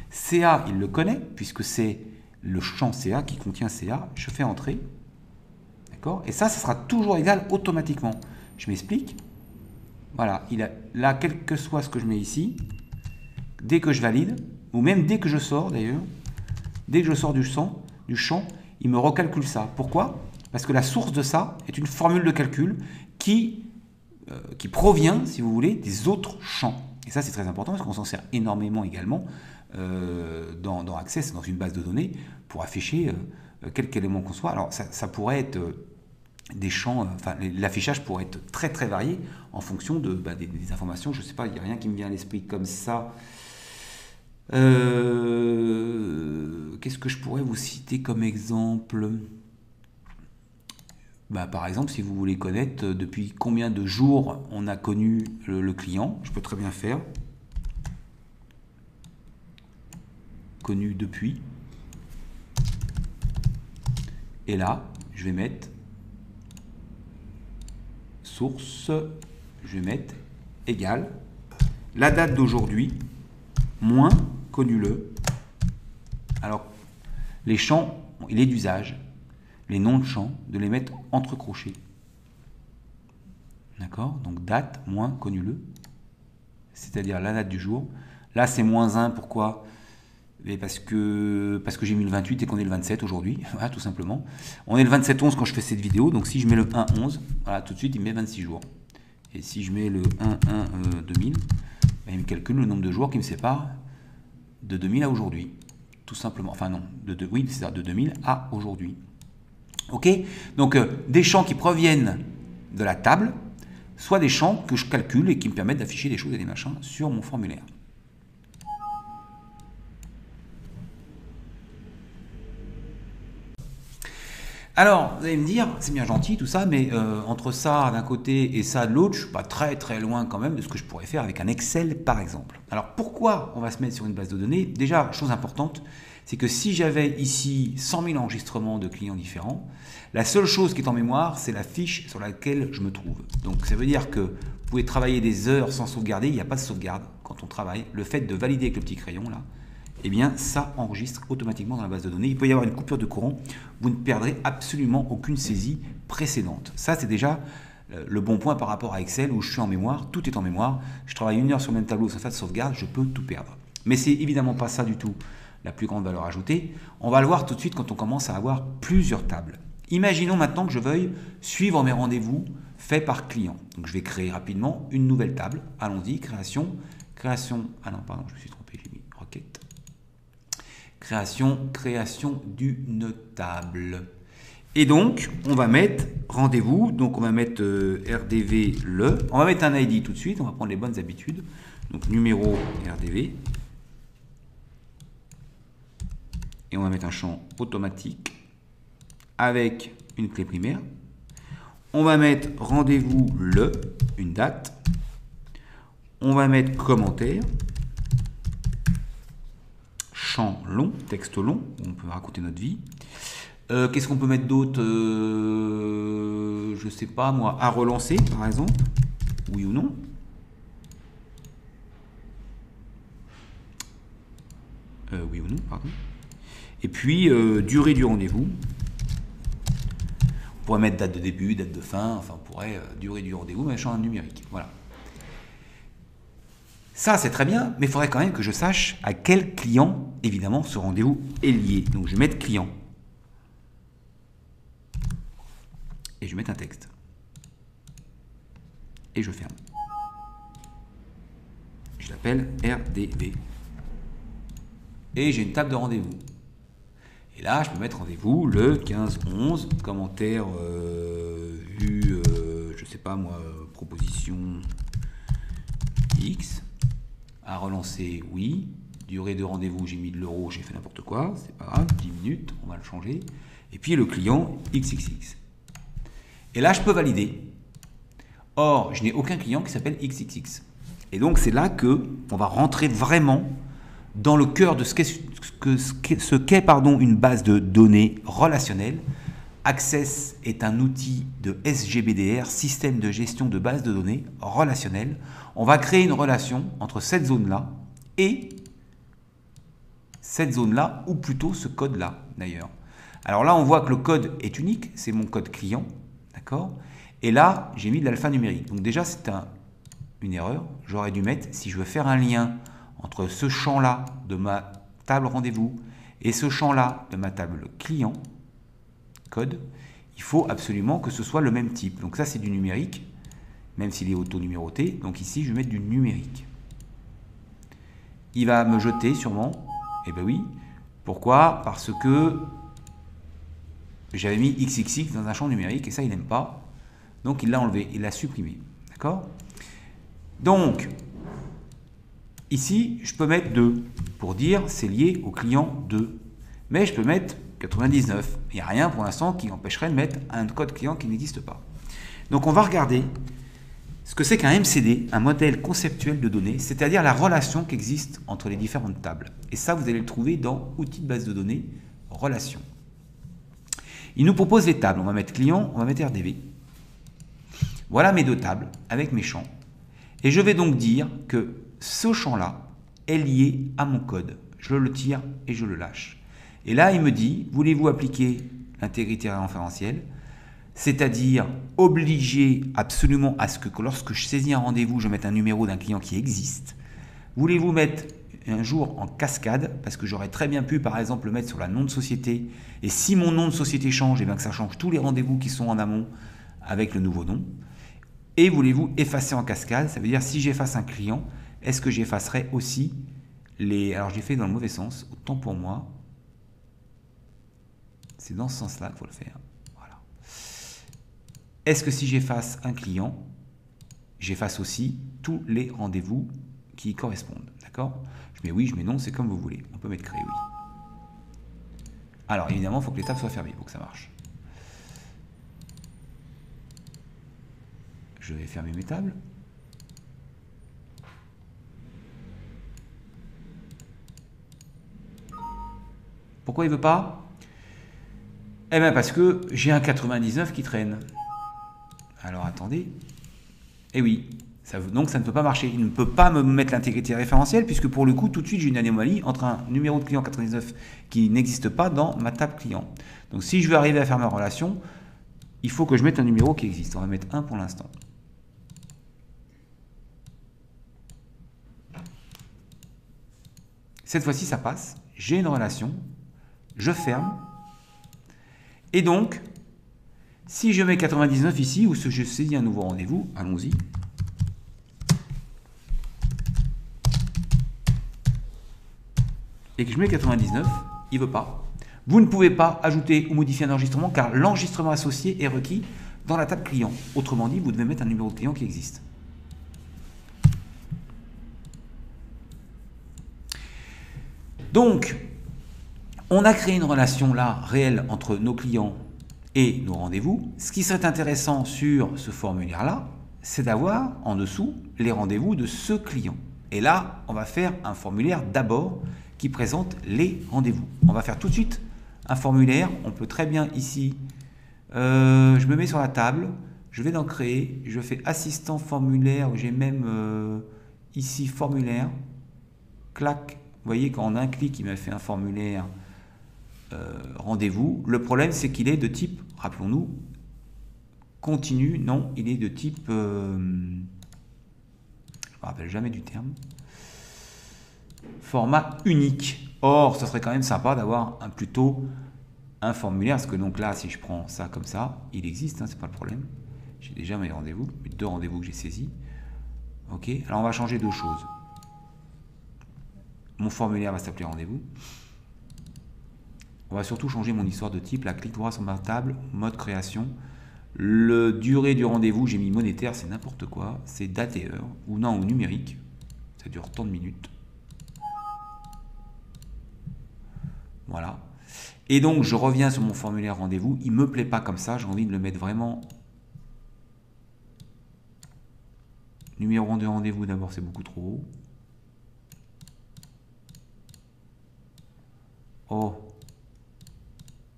CA, il le connaît, puisque c'est le champ CA qui contient CA. Je fais entrer. D'accord? Et ça sera toujours égal automatiquement. Je m'explique. Voilà, là, quel que soit ce que je mets ici, dès que je valide, ou même dès que je sors d'ailleurs, dès que je sors du champ, il me recalcule ça. Pourquoi? Parce que la source de ça est une formule de calcul qui provient, si vous voulez, des autres champs. Et ça, c'est très important parce qu'on s'en sert énormément également dans Access, dans une base de données, pour afficher quelque élément qu'on soit. Alors, ça pourrait être des champs, enfin, l'affichage pourrait être très très varié en fonction des informations. Je ne sais pas, il n'y a rien qui me vient à l'esprit comme ça. Qu'est-ce que je pourrais vous citer comme exemple? Par exemple, si vous voulez connaître depuis combien de jours on a connu le client, je peux très bien faire connu depuis. Et là, je vais mettre source, je vais mettre égal la date d'aujourd'hui moins connu le. Alors, les champs, il est d'usage, les noms de champs, de les mettre entre crochets. D'accord? Donc, date moins connu le, c'est-à-dire la date du jour. Là, c'est -1, pourquoi? Parce que j'ai mis le 28 et qu'on est le 27 aujourd'hui, voilà, tout simplement. On est le 27-11 quand je fais cette vidéo, donc si je mets le 1-11, voilà, tout de suite, il me met 26 jours. Et si je mets le 1-1-2000, il me calcule le nombre de jours qui me sépare de 2000 à aujourd'hui, tout simplement. Enfin non, oui, c'est-à-dire de 2000 à aujourd'hui. Ok? Donc, des champs qui proviennent de la table, soit des champs que je calcule et qui me permettent d'afficher des choses et des machins sur mon formulaire. Alors, vous allez me dire, c'est bien gentil tout ça, mais entre ça d'un côté et ça de l'autre, je ne suis pas très très loin quand même de ce que je pourrais faire avec un Excel par exemple. Alors pourquoi on va se mettre sur une base de données? Déjà, chose importante, c'est que si j'avais ici 100 000 enregistrements de clients différents, la seule chose qui est en mémoire, c'est la fiche sur laquelle je me trouve. Donc ça veut dire que vous pouvez travailler des heures sans sauvegarder, il n'y a pas de sauvegarde quand on travaille. Le fait de valider avec le petit crayon là, eh bien, ça enregistre automatiquement dans la base de données. Il peut y avoir une coupure de courant, vous ne perdrez absolument aucune saisie précédente. Ça, c'est déjà le bon point par rapport à Excel où je suis en mémoire, tout est en mémoire. Je travaille 1 heure sur le même tableau sans faire de sauvegarde, je peux tout perdre. Mais c'est évidemment pas ça du tout la plus grande valeur ajoutée. On va le voir tout de suite quand on commence à avoir plusieurs tables. Imaginons maintenant que je veuille suivre mes rendez-vous faits par client. Donc, je vais créer rapidement une nouvelle table. Allons-y, création. Ah non, pardon, je me suis trompé. J'ai création d'une table. Et donc, on va mettre rendez-vous. Donc, on va mettre RDV le. On va mettre un ID tout de suite. On va prendre les bonnes habitudes. Donc, numéro RDV. Et on va mettre un champ automatique avec une clé primaire. On va mettre rendez-vous le, une date. On va mettre commentaire. Champ long, texte long. On peut raconter notre vie. Qu'est-ce qu'on peut mettre d'autre? Je sais pas moi. À relancer, par exemple. Oui ou non? Oui ou non, pardon. Et puis, durée du rendez-vous. On pourrait mettre date de début, date de fin. Enfin, on pourrait durée du rendez-vous, mais champ numérique. Voilà. Ça, c'est très bien, mais il faudrait quand même que je sache à quel client, évidemment, ce rendez-vous est lié. Donc, je vais mettre client. Et je vais mettre un texte. Et je ferme. Je l'appelle RDV. Et j'ai une table de rendez-vous. Et là, je peux mettre rendez-vous le 15-11, commentaire vu, je sais pas moi, proposition X. À relancer, oui. Durée de rendez-vous, j'ai mis de l'euro, j'ai fait n'importe quoi. C'est pas grave, 10 minutes, on va le changer. Et puis le client, XXX. Et là, je peux valider. Or, je n'ai aucun client qui s'appelle XXX. Et donc, c'est là que on va rentrer vraiment dans le cœur de ce qu'est une base de données relationnelle. Access est un outil de SGBDR, système de gestion de base de données relationnelle. On va créer une relation entre cette zone-là et cette zone-là, ou plutôt ce code-là, d'ailleurs. Alors là, on voit que le code est unique, c'est mon code client, d'accord? Et là, j'ai mis de l'alphanumérique. Donc déjà, c'est une erreur. J'aurais dû mettre, si je veux faire un lien entre ce champ-là de ma table rendez-vous et ce champ-là de ma table client, code, il faut absolument que ce soit le même type. Donc ça, c'est du numérique, même s'il est auto-numéroté. Donc ici, je vais mettre du numérique. Il va me jeter sûrement. Eh bien oui. Pourquoi? Parce que j'avais mis XXX dans un champ numérique et ça, il n'aime pas. Donc il l'a enlevé, il l'a supprimé. D'accord? Donc, ici, je peux mettre 2 pour dire c'est lié au client 2. Mais je peux mettre 99. Il n'y a rien pour l'instant qui empêcherait de mettre un code client qui n'existe pas. Donc on va regarder ce que c'est qu'un MCD, un modèle conceptuel de données, c'est-à-dire la relation qui existe entre les différentes tables. Et ça, vous allez le trouver dans outils de base de données, relations. Il nous propose les tables. On va mettre client, on va mettre RDV. Voilà mes deux tables avec mes champs. Et je vais donc dire que ce champ-là est lié à mon code. Je le tire et je le lâche. Et là, il me dit, voulez-vous appliquer l'intégrité référentielle, c'est-à-dire obliger absolument à ce que lorsque je saisis un rendez-vous, je mette un numéro d'un client qui existe. Voulez-vous mettre un jour en cascade, parce que j'aurais très bien pu, par exemple, le mettre sur la nom de société, et si mon nom de société change, et bien que ça change tous les rendez-vous qui sont en amont avec le nouveau nom. Et voulez-vous effacer en cascade, ça veut dire si j'efface un client, est-ce que j'effacerai aussi les... Alors, j'ai fait dans le mauvais sens, autant pour moi. C'est dans ce sens-là qu'il faut le faire. Voilà. Est-ce que si j'efface un client, j'efface aussi tous les rendez-vous qui y correspondent? D'accord? Je mets oui, je mets non, c'est comme vous voulez. On peut mettre créer oui. Alors, évidemment, il faut que les tables soient fermées pour que ça marche. Je vais fermer mes tables. Pourquoi il ne veut pas? Eh bien parce que j'ai un 99 qui traîne. Alors attendez. Eh oui, donc ça ne peut pas marcher. Il ne peut pas me mettre l'intégrité référentielle puisque pour le coup, tout de suite, j'ai une anomalie entre un numéro de client 99 qui n'existe pas dans ma table client. Donc si je veux arriver à faire ma relation, il faut que je mette un numéro qui existe. On va mettre 1 pour l'instant. Cette fois-ci, ça passe. J'ai une relation. Je ferme. Et donc, si je mets 99 ici, ou si je saisis un nouveau rendez-vous, allons-y. Et que je mets 99, il ne veut pas. Vous ne pouvez pas ajouter ou modifier un enregistrement car l'enregistrement associé est requis dans la table client. Autrement dit, vous devez mettre un numéro de client qui existe. Donc, on a créé une relation là réelle entre nos clients et nos rendez-vous. Ce qui serait intéressant sur ce formulaire-là, c'est d'avoir en dessous les rendez-vous de ce client. Et là, on va faire un formulaire d'abord qui présente les rendez-vous. On va faire tout de suite un formulaire. On peut très bien ici, je me mets sur la table, je vais dans créer, je fais assistant formulaire, j'ai même ici formulaire, clac. Vous voyez, quand on a un clic, il m'a fait un formulaire rendez-vous. Le problème, c'est qu'il est de type, rappelons-nous, continu. Non, il est de type, je ne me rappelle jamais du terme, format unique. Or, ce serait quand même sympa d'avoir plutôt un formulaire, parce que donc là, si je prends ça comme ça, il existe, hein, c'est pas le problème. J'ai déjà mes rendez-vous, mes 2 rendez-vous que j'ai saisis. Ok, alors on va changer 2 choses. Mon formulaire va s'appeler rendez-vous. On va surtout changer mon histoire de type. Là, clic droit sur ma table, mode création. Le durée du rendez-vous, j'ai mis monétaire, c'est n'importe quoi. C'est date et heure, ou non, ou numérique. Ça dure tant de minutes. Voilà. Et donc, je reviens sur mon formulaire rendez-vous. Il ne me plaît pas comme ça. J'ai envie de le mettre vraiment. Numéro de rendez-vous, d'abord, c'est beaucoup trop haut. Oh.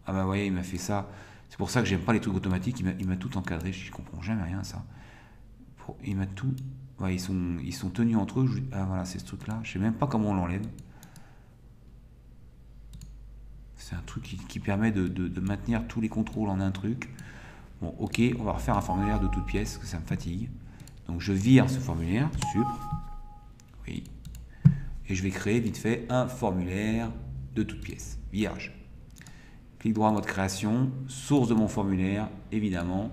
Ah bah vous voyez, il m'a fait ça. C'est pour ça que j'aime pas les trucs automatiques. Il m'a tout encadré. Je comprends jamais rien ça. Il m'a tout. Ouais, ils sont tenus entre eux. Ah voilà, c'est ce truc-là. Je sais même pas comment on l'enlève. C'est un truc qui permet de maintenir tous les contrôles en un truc. Bon, ok, on va refaire un formulaire de toute pièce, parce que ça me fatigue. Donc je vire ce formulaire, super. Oui. Et je vais créer vite fait un formulaire de toute pièce, vierge. Clic droit mode création, source de mon formulaire, évidemment,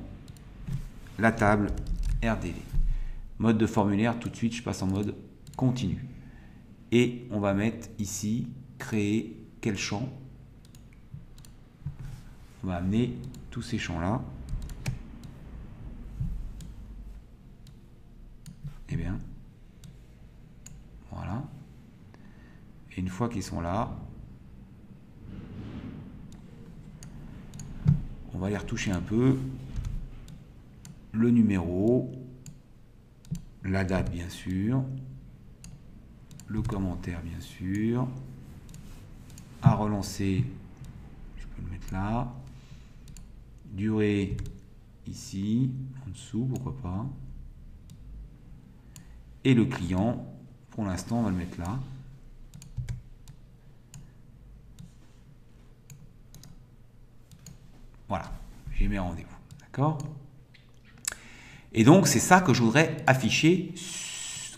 la table RDV. Mode de formulaire, tout de suite je passe en mode continu. Et on va mettre ici, créer quel champ. On va amener tous ces champs-là. Eh bien, voilà. Et une fois qu'ils sont là, on va les retoucher un peu. Le numéro, la date bien sûr, le commentaire bien sûr, à relancer, je peux le mettre là, durée ici, en dessous, pourquoi pas, et le client, pour l'instant on va le mettre là. Voilà, j'ai mes rendez-vous, d'accord? Et donc, c'est ça que je voudrais afficher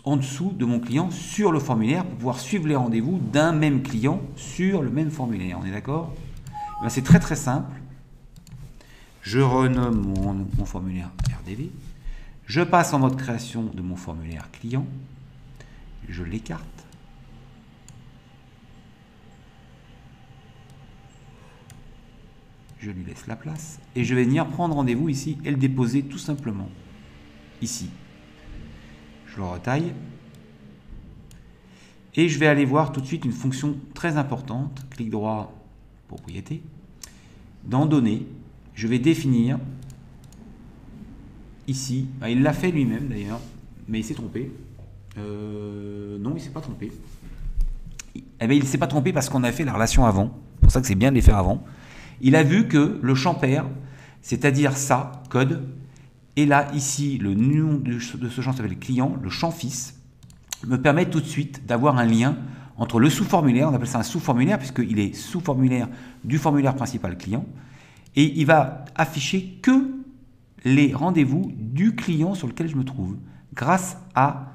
en dessous de mon client sur le formulaire pour pouvoir suivre les rendez-vous d'un même client sur le même formulaire. On est d'accord? Ben, c'est très très simple. Je renomme mon formulaire RDV. Je passe en mode création de mon formulaire client. Je l'écarte. Je lui laisse la place. Et je vais venir prendre rendez-vous ici et le déposer tout simplement. Ici. Je le retaille. Et je vais aller voir tout de suite une fonction très importante. Clic droit, propriété. Dans données, je vais définir ici. Ah, il l'a fait lui-même d'ailleurs, mais il s'est trompé. Non, il ne s'est pas trompé. Eh bien, il ne s'est pas trompé parce qu'on a fait la relation avant. C'est pour ça que c'est bien de les faire avant. Il a vu que le champ pair, c'est-à-dire ça, code, et là, ici, le nom de ce champ s'appelle client, le champ fils, me permet tout de suite d'avoir un lien entre le sous-formulaire, on appelle ça un sous-formulaire, puisqu'il est sous-formulaire du formulaire principal client, et il va afficher que les rendez-vous du client sur lequel je me trouve, grâce à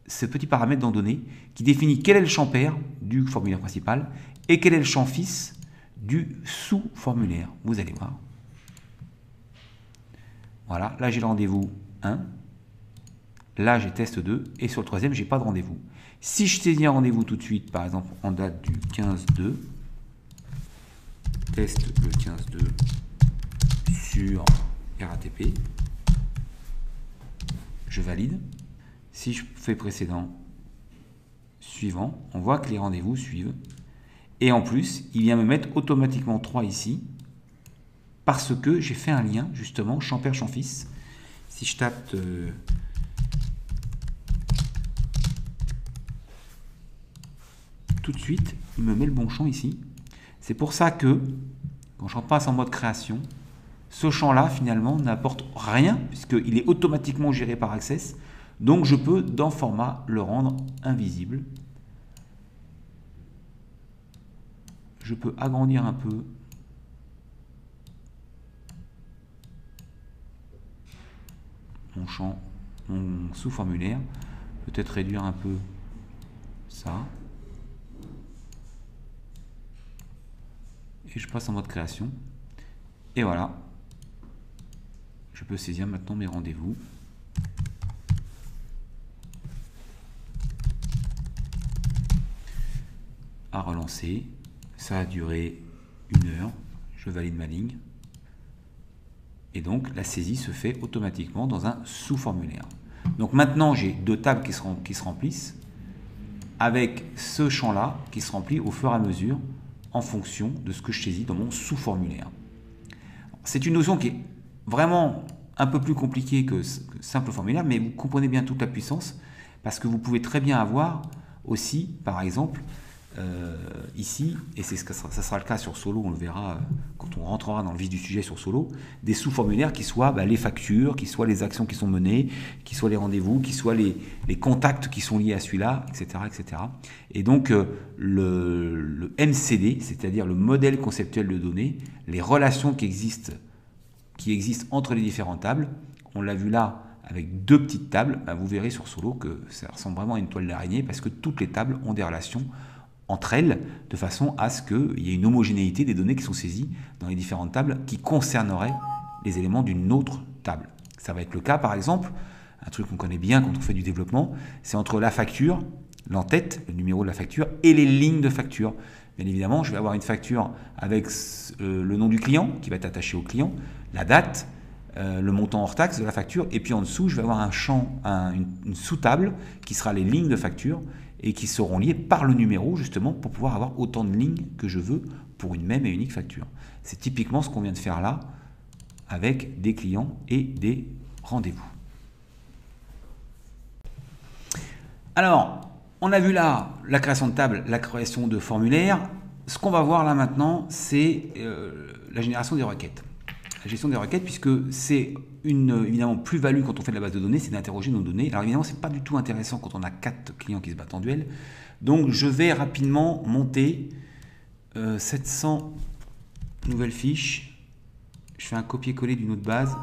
ce petit paramètre dans données, qui définit quel est le champ pair du formulaire principal, et quel est le champ fils du sous-formulaire. Vous allez voir. Voilà, là j'ai le rendez-vous 1, là j'ai test 2, et sur le troisième, j'ai pas de rendez-vous. Si je saisis un rendez-vous tout de suite, par exemple en date du 15-2, teste le 15.2 sur RATP. Je valide. Si je fais précédent, suivant, on voit que les rendez-vous suivent. Et en plus, il vient me mettre automatiquement 3 ici, parce que j'ai fait un lien, justement, champ père, champ fils. Si je tape tout de suite, il me met le bon champ ici. C'est pour ça que, quand je repasse en mode création, ce champ-là, finalement, n'apporte rien, puisqu'il est automatiquement géré par Access. Donc, je peux, dans Format, le rendre invisible. Je peux agrandir un peu. Mon champ, mon sous-formulaire. Peut-être réduire un peu ça. Et je passe en mode création. Et voilà. Je peux saisir maintenant mes rendez-vous. À relancer. Ça a duré 1 heure. Je valide ma ligne. Et donc, la saisie se fait automatiquement dans un sous-formulaire. Donc maintenant, j'ai 2 tables qui se remplissent avec ce champ-là qui se remplit au fur et à mesure en fonction de ce que je saisis dans mon sous-formulaire. C'est une notion qui est vraiment un peu plus compliquée que simple formulaire, mais vous comprenez bien toute la puissance parce que vous pouvez très bien avoir aussi, par exemple, ici, et ça sera le cas sur Solo, on le verra quand on rentrera dans le vif du sujet sur Solo, des sous-formulaires qui soient les factures, qui soient les actions qui sont menées, qui soient les rendez-vous, qui soient les contacts qui sont liés à celui-là, etc., etc. Et donc, le MCD, c'est-à-dire le modèle conceptuel de données, les relations qui existent entre les différentes tables, on l'a vu là avec 2 petites tables, vous verrez sur Solo que ça ressemble vraiment à une toile d'araignée parce que toutes les tables ont des relations entre elles, de façon à ce qu'il y ait une homogénéité des données qui sont saisies dans les différentes tables qui concerneraient les éléments d'une autre table. Ça va être le cas, par exemple, un truc qu'on connaît bien quand on fait du développement, c'est entre la facture, l'entête, le numéro de la facture, et les lignes de facture. Bien évidemment, je vais avoir une facture avec le nom du client, qui va être attaché au client, la date, le montant hors taxe de la facture, et puis en dessous, je vais avoir un champ, une sous-table, qui sera les lignes de facture, et qui seront liées par le numéro, justement, pour pouvoir avoir autant de lignes que je veux pour une même et unique facture. C'est typiquement ce qu'on vient de faire là, avec des clients et des rendez-vous. Alors, on a vu là la création de table, la création de formulaire. Ce qu'on va voir là maintenant, c'est la génération des requêtes. La gestion des requêtes, puisque c'est évidemment plus-value quand on fait de la base de données, c'est d'interroger nos données. Alors évidemment, ce n'est pas du tout intéressant quand on a 4 clients qui se battent en duel. Donc je vais rapidement monter 700 nouvelles fiches. Je fais un copier-coller d'une autre base.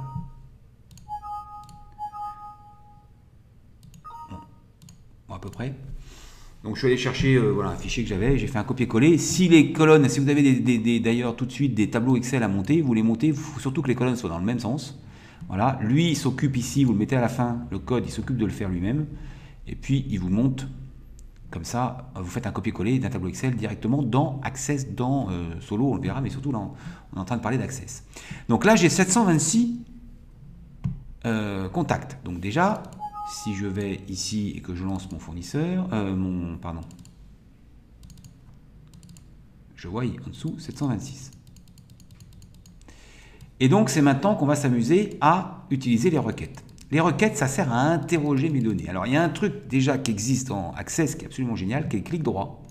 Bon, à peu près. Donc je suis allé chercher un fichier que j'avais, j'ai fait un copier-coller. Si les colonnes, si vous avez d'ailleurs tout de suite des tableaux Excel à monter, vous les montez, il faut surtout que les colonnes soient dans le même sens. Voilà, lui il s'occupe ici, vous le mettez à la fin, le code il s'occupe de le faire lui-même. Et puis il vous monte, comme ça, vous faites un copier-coller d'un tableau Excel directement dans Access, dans Solo, on le verra, mais surtout là on est en train de parler d'Access. Donc là j'ai 726 contacts. Donc déjà, si je vais ici et que je lance mon fournisseur, je vois en dessous 726. Et donc c'est maintenant qu'on va s'amuser à utiliser les requêtes. Les requêtes, ça sert à interroger mes données. Alors il y a un truc déjà qui existe en Access qui est absolument génial, qui est le clic droit,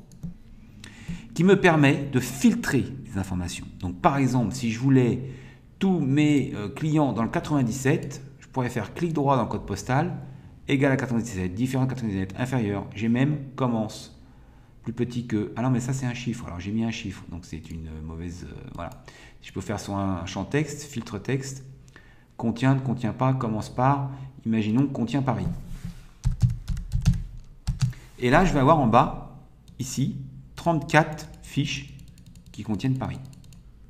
qui me permet de filtrer les informations. Donc par exemple, si je voulais tous mes clients dans le 97, je pourrais faire clic droit dans le code postal, égal à 97, différent de 97, inférieur. J'ai même commence plus petit que... Ah non, mais ça c'est un chiffre. Alors j'ai mis un chiffre, donc c'est une mauvaise... voilà. Je peux faire sur un champ texte, filtre texte, contient, ne contient pas, commence par, imaginons, contient Paris. Et là, je vais avoir en bas, ici, 34 fiches qui contiennent Paris.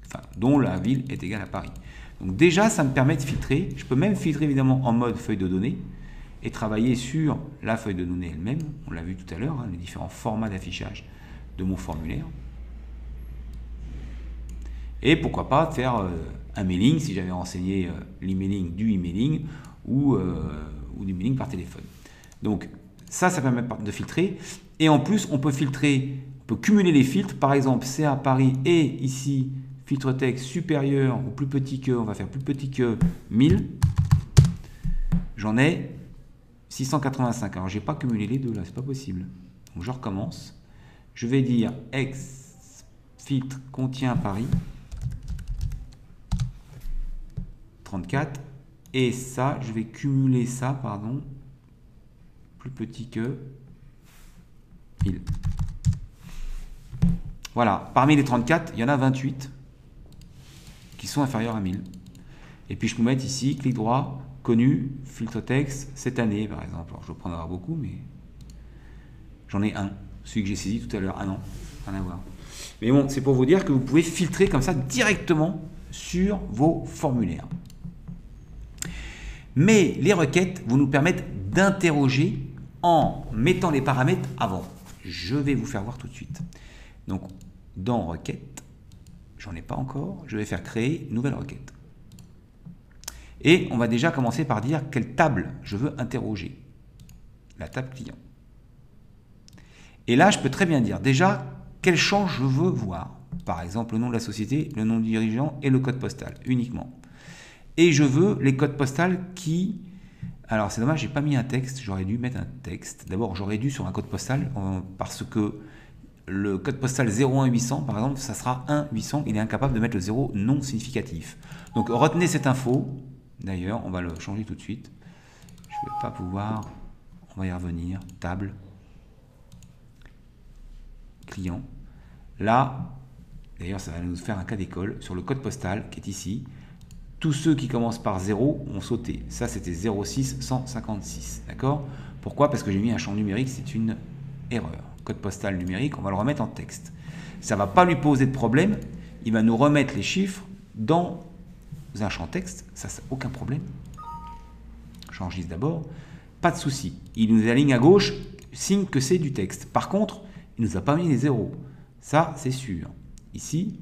Enfin, dont la ville est égale à Paris. Donc déjà, ça me permet de filtrer. Je peux même filtrer évidemment en mode feuille de données et travailler sur la feuille de données elle-même. On l'a vu tout à l'heure, les différents formats d'affichage de mon formulaire. Et pourquoi pas faire un mailing, si j'avais renseigné l'emailing du emailing ou du mailing par téléphone. Donc ça permet de filtrer. Et en plus, on peut filtrer, on peut cumuler les filtres. Par exemple, CA Paris et ici, filtre texte supérieur ou plus petit que, on va faire plus petit que 1000. J'en ai 685. Alors, je n'ai pas cumulé les deux là, c'est pas possible. Donc, je recommence. Je vais dire ex filtre contient Paris 34. Et ça, je vais cumuler ça, pardon, plus petit que 1000. Voilà, parmi les 34, il y en a 28 qui sont inférieurs à 1000. Et puis je peux mettre ici, clic droit, connu, filtre texte, cette année par exemple. Alors je vais prendre beaucoup, mais j'en ai un. Celui que j'ai saisi tout à l'heure. Ah non, rien à voir. Mais bon, c'est pour vous dire que vous pouvez filtrer comme ça directement sur vos formulaires. Mais les requêtes vont nous permettre d'interroger en mettant les paramètres avant. Je vais vous faire voir tout de suite. Donc, dans requête, j'en ai pas encore, je vais faire créer une nouvelle requête. Et on va déjà commencer par dire quelle table je veux interroger. La table client. Et là, je peux très bien dire déjà quel champ je veux voir. Par exemple, le nom de la société, le nom du dirigeant et le code postal uniquement. Et je veux les codes postaux qui... Alors, c'est dommage, j'ai pas mis un texte. J'aurais dû mettre un texte. D'abord, j'aurais dû sur un code postal parce que le code postal 01800, par exemple, ça sera 1800. Il est incapable de mettre le 0 non significatif. Donc, retenez cette info. D'ailleurs, on va le changer tout de suite. Je ne vais pas pouvoir... On va y revenir. Table. Client. Là, d'ailleurs, ça va nous faire un cas d'école sur le code postal qui est ici. Tous ceux qui commencent par 0 ont sauté. Ça, c'était 06156. D'accord? Pourquoi? Parce que j'ai mis un champ numérique, c'est une erreur. Code postal numérique, on va le remettre en texte. Ça ne va pas lui poser de problème. Il va nous remettre les chiffres dans un champ texte. Ça, c'est aucun problème. J'enregistre d'abord. Pas de souci. Il nous aligne à gauche, signe que c'est du texte. Par contre, il ne nous a pas mis les zéros. Ça, c'est sûr. Ici,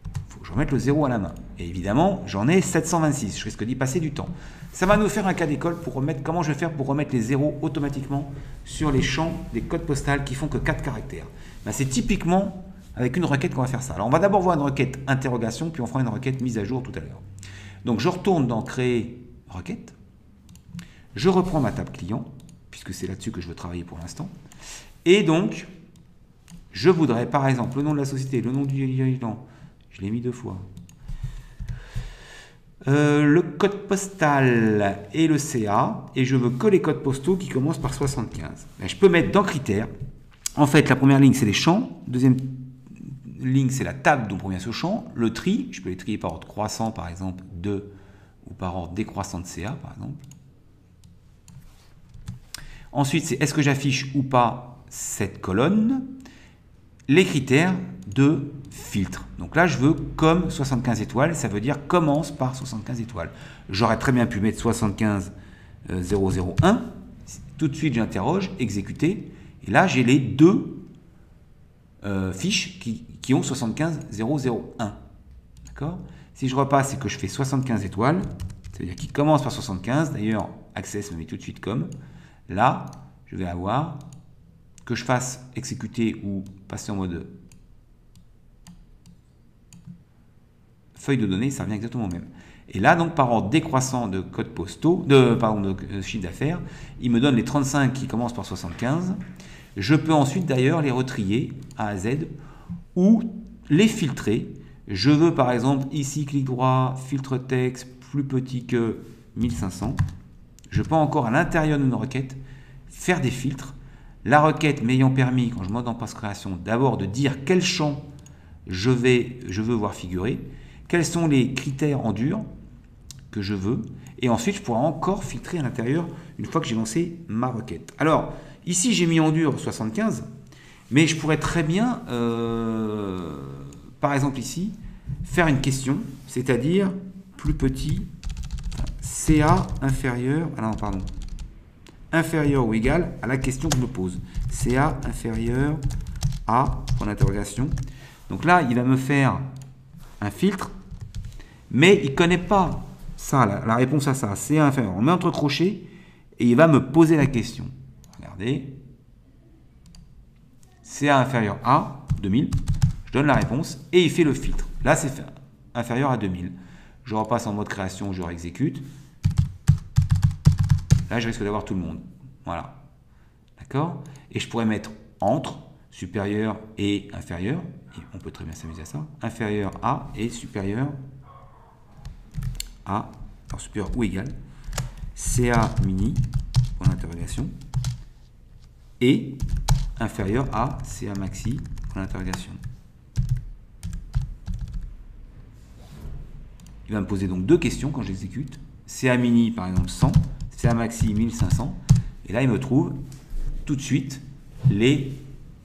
il faut que je remette le 0 à la main. Et évidemment, j'en ai 726. Je risque d'y passer du temps. Ça va nous faire un cas d'école pour remettre comment je vais faire pour remettre les zéros automatiquement sur les champs des codes postaux qui font que 4 caractères. Ben, c'est typiquement avec une requête qu'on va faire ça. Alors, on va d'abord voir une requête interrogation, puis on fera une requête mise à jour tout à l'heure. Donc, je retourne dans créer requête. Je reprends ma table client, puisque c'est là-dessus que je veux travailler pour l'instant. Et donc, je voudrais, par exemple, le nom de la société, le nom du dirigeant, je l'ai mis 2 fois, le code postal et le CA, et je veux que les codes postaux qui commencent par 75. Ben, je peux mettre dans critères. En fait, la première ligne, c'est les champs. Deuxième ligne, c'est la table dont provient ce champ. Le tri, je peux les trier par ordre croissant, par exemple, ou par ordre décroissant de CA, par exemple. Ensuite, c'est est-ce que j'affiche ou pas cette colonne? Les critères de filtre. Donc là, je veux comme 75 étoiles, ça veut dire commence par 75 étoiles. J'aurais très bien pu mettre 75 001. Tout de suite, j'interroge, exécuter. Et là, j'ai les deux fiches qui ont 75 001. D'accord? Si je repasse et que je fais 75 étoiles, ça veut dire qu'il commence par 75. D'ailleurs, Access me met tout de suite comme. Là, je vais avoir que je fasse exécuter ou passer en mode feuille de données, ça revient exactement au même. Et là, donc, par ordre décroissant de codes postaux, de chiffre d'affaires, il me donne les 35 qui commencent par 75. Je peux ensuite, d'ailleurs, les retrier A à Z ou les filtrer. Je veux, par exemple, ici, clic droit, filtre texte, plus petit que 1500. Je peux encore, à l'intérieur d'une requête, faire des filtres. La requête m'ayant permis, quand je monte en post-création, d'abord de dire quel champ je veux voir figurer, quels sont les critères en dur que je veux, et ensuite je pourrai encore filtrer à l'intérieur une fois que j'ai lancé ma requête. Alors, ici j'ai mis en dur 75, mais je pourrais très bien, par exemple ici, faire une question, c'est-à-dire plus petit, CA inférieur, inférieur ou égal à la question que je me pose. CA inférieur à, point d'interrogation. Donc là, il va me faire un filtre, mais il ne connaît pas ça, la réponse à ça. CA inférieur. On met entre crochets et il va me poser la question. Regardez. CA inférieur à 2000. Je donne la réponse et il fait le filtre. Là, c'est inférieur à 2000. Je repasse en mode création, je réexécute. Là, je risque d'avoir tout le monde. Voilà. D'accord? Et je pourrais mettre entre supérieur et inférieur. Et on peut très bien s'amuser à ça. Inférieur à et supérieur à. Alors, supérieur ou égal. CA mini, point d'interrogation. Et inférieur à CA maxi, point d'interrogation. Il va me poser donc deux questions quand j'exécute. CA mini, par exemple, 100. CA maxi, 1500. Et là, il me trouve tout de suite les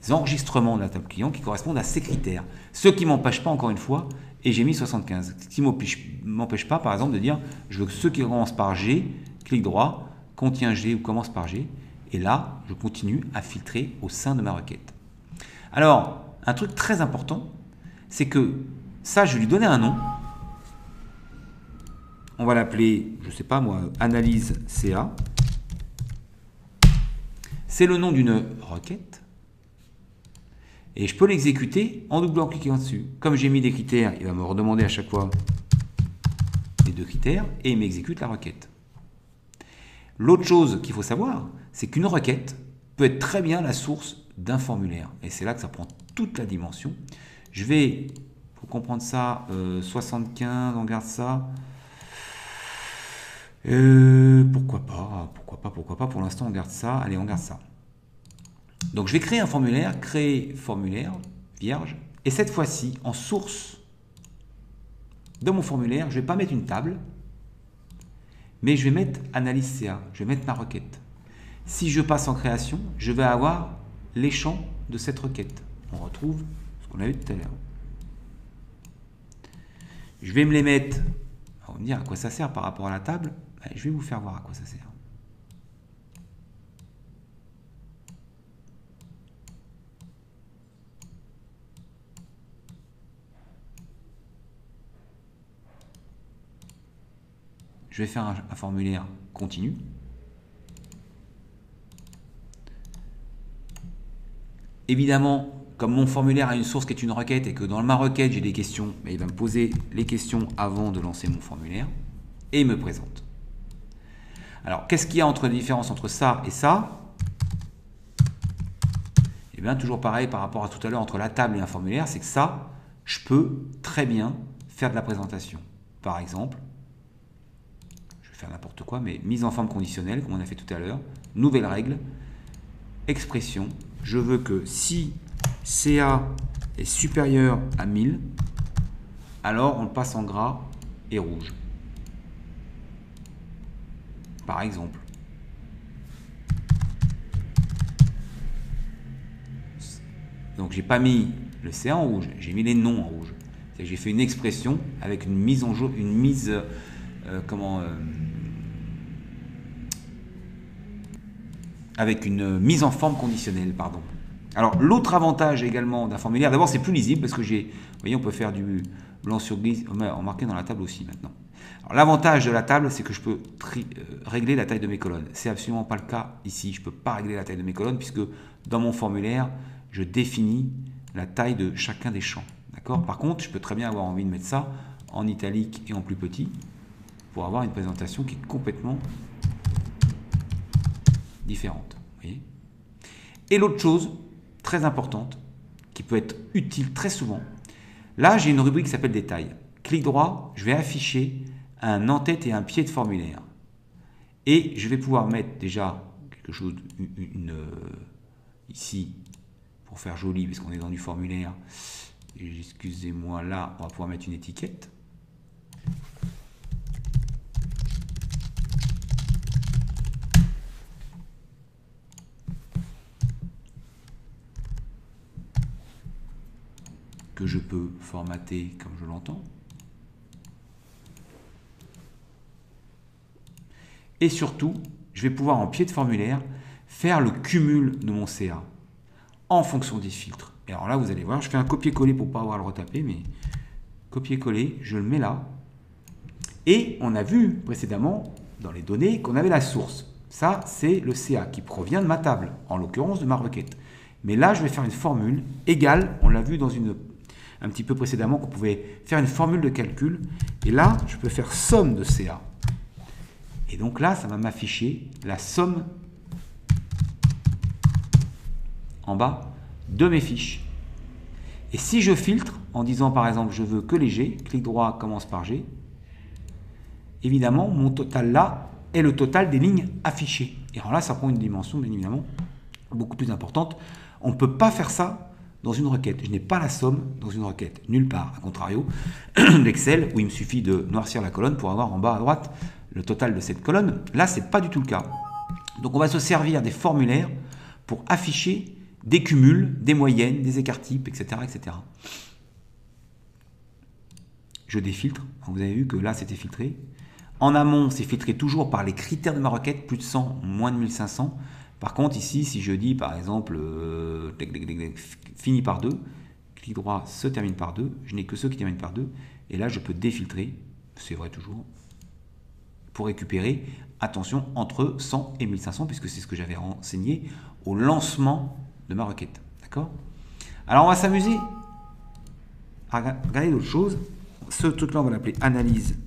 enregistrements de la table client qui correspondent à ces critères. Ce qui ne m'empêche pas, encore une fois, et j'ai mis 75. Ce qui ne m'empêche pas, par exemple, de dire je veux que ceux qui commencent par G, clic droit, contient G ou commence par G. Et là, je continue à filtrer au sein de ma requête. Alors, un truc très important, c'est que ça, je vais lui donner un nom. On va l'appeler, je ne sais pas moi, analyse CA. C'est le nom d'une requête. Et je peux l'exécuter en double-cliquant dessus. Comme j'ai mis des critères, il va me redemander à chaque fois les deux critères et il m'exécute la requête. L'autre chose qu'il faut savoir, c'est qu'une requête peut être très bien la source d'un formulaire. Et c'est là que ça prend toute la dimension. Je vais, pour comprendre ça, 75, on garde ça. Pourquoi pas, pour l'instant on garde ça. Allez, on garde ça. Donc je vais créer un formulaire, créer formulaire, vierge. Et cette fois-ci, en source de mon formulaire, je ne vais pas mettre une table, mais je vais mettre analyse CA, je vais mettre ma requête. Si je passe en création, je vais avoir les champs de cette requête. On retrouve ce qu'on a vu tout à l'heure. Je vais me les mettre, on va me dire à quoi ça sert par rapport à la table. Je vais vous faire voir à quoi ça sert. Je vais faire un formulaire continu. Évidemment, comme mon formulaire a une source qui est une requête et que dans ma requête j'ai des questions, il va me poser les questions avant de lancer mon formulaire et il me présente. Alors, qu'est-ce qu'il y a entre la différence entre ça et ça? Eh bien, toujours pareil par rapport à tout à l'heure entre la table et un formulaire, c'est que ça, je peux très bien faire de la présentation. Par exemple, je vais faire n'importe quoi, mais mise en forme conditionnelle, comme on a fait tout à l'heure, nouvelle règle, expression. Je veux que si CA est supérieur à 1000, alors on le passe en gras et rouge. Par exemple. Donc j'ai pas mis le CA en rouge, j'ai mis les noms en rouge. J'ai fait une expression avec une mise en jeu, une mise avec une mise en forme conditionnelle, pardon. Alors l'autre avantage également d'un formulaire, d'abord c'est plus lisible parce que vous voyez, on peut faire du blanc sur gris, remarquez dans la table aussi maintenant. L'avantage de la table, c'est que je peux régler la taille de mes colonnes. C'est absolument pas le cas ici. Je ne peux pas régler la taille de mes colonnes puisque dans mon formulaire, je définis la taille de chacun des champs. D'accord ? Par contre, je peux très bien avoir envie de mettre ça en italique et en plus petit pour avoir une présentation qui est complètement différente. Vous voyez ? Et l'autre chose très importante qui peut être utile très souvent, là j'ai une rubrique qui s'appelle détails. Clic droit, je vais afficher un en-tête et un pied de formulaire. Et je vais pouvoir mettre déjà quelque chose, ici, pour faire joli, parce qu'on est dans du formulaire. Excusez-moi, là, on va pouvoir mettre une étiquette. Que je peux formater comme je l'entends. Et surtout, je vais pouvoir en pied de formulaire faire le cumul de mon CA en fonction des filtres. Et alors là, vous allez voir, je fais un copier-coller pour ne pas avoir à le retaper, mais copier-coller, je le mets là. Et on a vu précédemment dans les données qu'on avait la source. Ça, c'est le CA qui provient de ma table, en l'occurrence de ma requête. Mais là, je vais faire une formule égale, on l'a vu dans un petit peu précédemment, qu'on pouvait faire une formule de calcul. Et là, je peux faire somme de CA. Et donc là, ça va m'afficher la somme en bas de mes fiches. Et si je filtre en disant par exemple je veux que les G, clic droit commence par G, évidemment mon total là est le total des lignes affichées. Et alors là ça prend une dimension bien évidemment beaucoup plus importante. On ne peut pas faire ça dans une requête. Je n'ai pas la somme dans une requête, nulle part. A contrario d'Excel où il me suffit de noircir la colonne pour avoir en bas à droite le total de cette colonne. Là c'est pas du tout le cas. Donc on va se servir des formulaires pour afficher des cumuls, des moyennes, des écarts types, etc., etc. Je défiltre. Vous avez vu que là, c'était filtré. En amont, c'est filtré toujours par les critères de ma requête, plus de 100, moins de 1500. Par contre, ici, si je dis, par exemple, fini par 2, clic droit, se termine par 2, je n'ai que ceux qui terminent par 2. Et là, je peux défiltrer, c'est vrai toujours, pour récupérer, attention, entre 100 et 1500, puisque c'est ce que j'avais renseigné au lancement de ma requête. D'accord? Alors, on va s'amuser à regarder d'autres choses. Ce truc-là, on va l'appeler analyse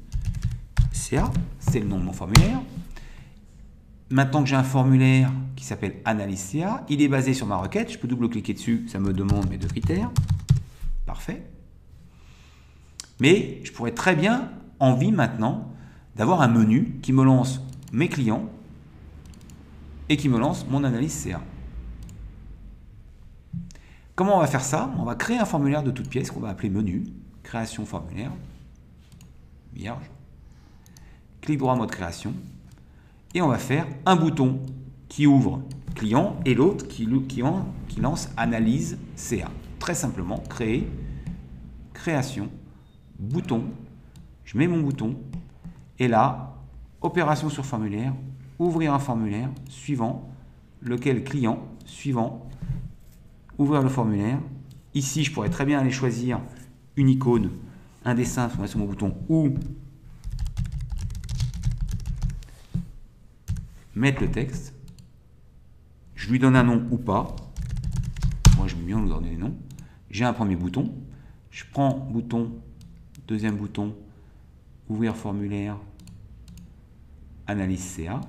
CA. C'est le nom de mon formulaire. Maintenant que j'ai un formulaire qui s'appelle analyse CA, il est basé sur ma requête. Je peux double-cliquer dessus. Ça me demande mes deux critères. Parfait. Mais je pourrais très bien envie maintenant d'avoir un menu qui me lance mes clients et qui me lance mon analyse CA. Comment on va faire ça? On va créer un formulaire de toute pièce qu'on va appeler menu, création formulaire, vierge, clic droit mode création, et on va faire un bouton qui ouvre client et l'autre qui lance analyse CA. Très simplement, créer, création, bouton, je mets mon bouton, et là, opération sur formulaire, ouvrir un formulaire, suivant, lequel client, suivant, ouvrir le formulaire. Ici, je pourrais très bien aller choisir une icône, un dessin sur mon bouton ou mettre le texte. Je lui donne un nom ou pas. Moi, je veux bien lui donner des noms. J'ai un premier bouton. Je prends bouton, deuxième bouton, ouvrir formulaire, analyse CA.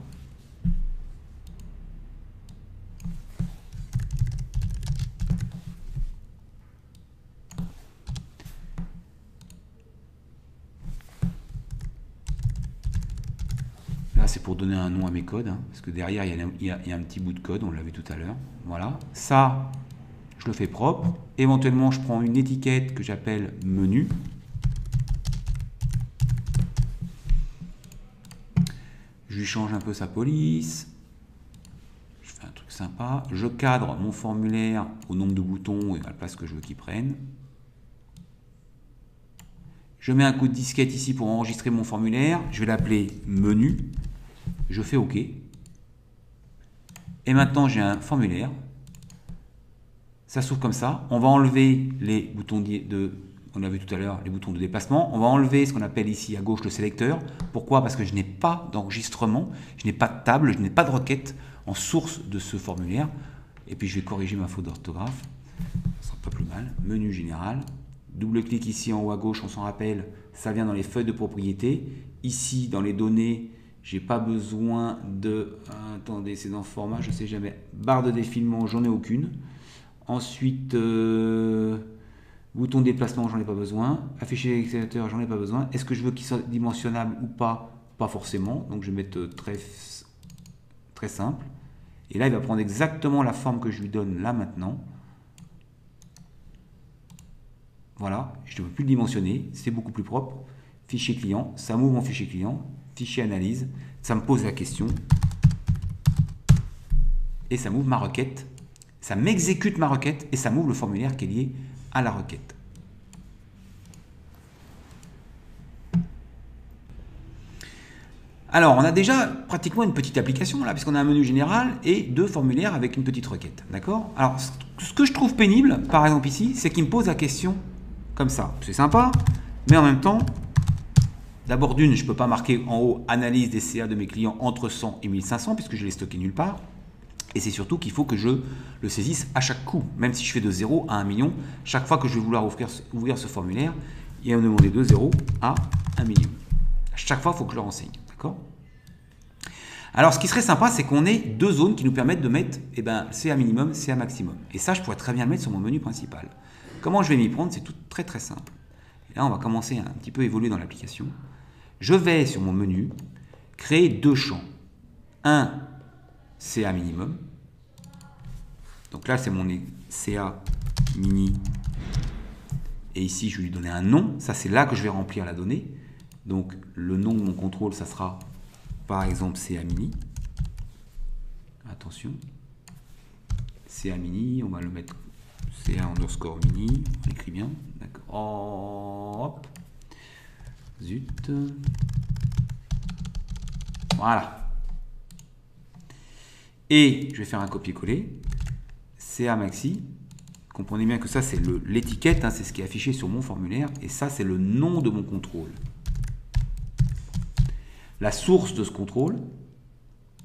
Là, c'est pour donner un nom à mes codes, hein, parce que derrière, il y a un petit bout de code, on l'a vu tout à l'heure. Voilà. Ça, je le fais propre. Éventuellement, je prends une étiquette que j'appelle menu. Je lui change un peu sa police. Je fais un truc sympa. Je cadre mon formulaire au nombre de boutons et à la place que je veux qu'il prenne. Je mets un coup de disquette ici pour enregistrer mon formulaire. Je vais l'appeler menu. Je fais OK. Et maintenant, j'ai un formulaire. Ça s'ouvre comme ça. On va enlever les boutons on a vu tout à l'heure, les boutons de déplacement. On va enlever ce qu'on appelle ici à gauche le sélecteur. Pourquoi? Parce que je n'ai pas d'enregistrement, je n'ai pas de table, je n'ai pas de requête en source de ce formulaire. Et puis, je vais corriger ma faute d'orthographe. Ça sera pas plus mal. Menu général. Double-clic ici en haut à gauche, on s'en rappelle, ça vient dans les feuilles de propriété. Ici, dans les données, j'ai pas besoin de... Attendez, c'est dans format, je sais jamais. Barre de défilement, j'en ai aucune. Ensuite, bouton de déplacement, j'en ai pas besoin. Afficher l'extérieur, j'en ai pas besoin. Est-ce que je veux qu'il soit dimensionnable ou pas? Pas forcément. Donc, je vais mettre très simple. Et là, il va prendre exactement la forme que je lui donne là maintenant. Voilà, je ne peux plus le dimensionner, c'est beaucoup plus propre. Fichier client, ça m'ouvre mon fichier client. Fichier analyse, ça me pose la question. Et ça m'ouvre ma requête. Ça m'exécute ma requête et ça m'ouvre le formulaire qui est lié à la requête. Alors, on a déjà pratiquement une petite application là, puisqu'on a un menu général et 2 formulaires avec une petite requête. D'accord? Alors, ce que je trouve pénible, par exemple ici, c'est qu'il me pose la question comme ça. C'est sympa, mais en même temps, d'abord d'une, je ne peux pas marquer en haut analyse des CA de mes clients entre 100 et 1500 puisque je les stocké nulle part. Et c'est surtout qu'il faut que je le saisisse à chaque coup. Même si je fais de 0 à 1 million, chaque fois que je vais vouloir ouvrir ce formulaire, il va me demander de 0 à 1 million. À chaque fois, il faut que je le renseigne. D'accord? Alors, ce qui serait sympa, c'est qu'on ait 2 zones qui nous permettent de mettre CA minimum, CA maximum. Et ça, je pourrais très bien le mettre sur mon menu principal. Comment je vais m'y prendre? C'est tout très très simple. Et là, on va commencer à un petit peu évoluer dans l'application. Je vais sur mon menu, créer 2 champs. Un CA minimum. Donc là, c'est mon CA mini. Et ici, je vais lui donner un nom. Ça, c'est là que je vais remplir la donnée. Donc, le nom de mon contrôle, ça sera, par exemple, CA mini. Attention. CA mini, on va le mettre CA underscore mini. On écrit bien. D'accord. Hop. Zut. Voilà. Et je vais faire un copier-coller. CA maxi. Comprenez bien que ça, c'est l'étiquette, c'est ce qui est affiché sur mon formulaire. Et ça, c'est le nom de mon contrôle. La source de ce contrôle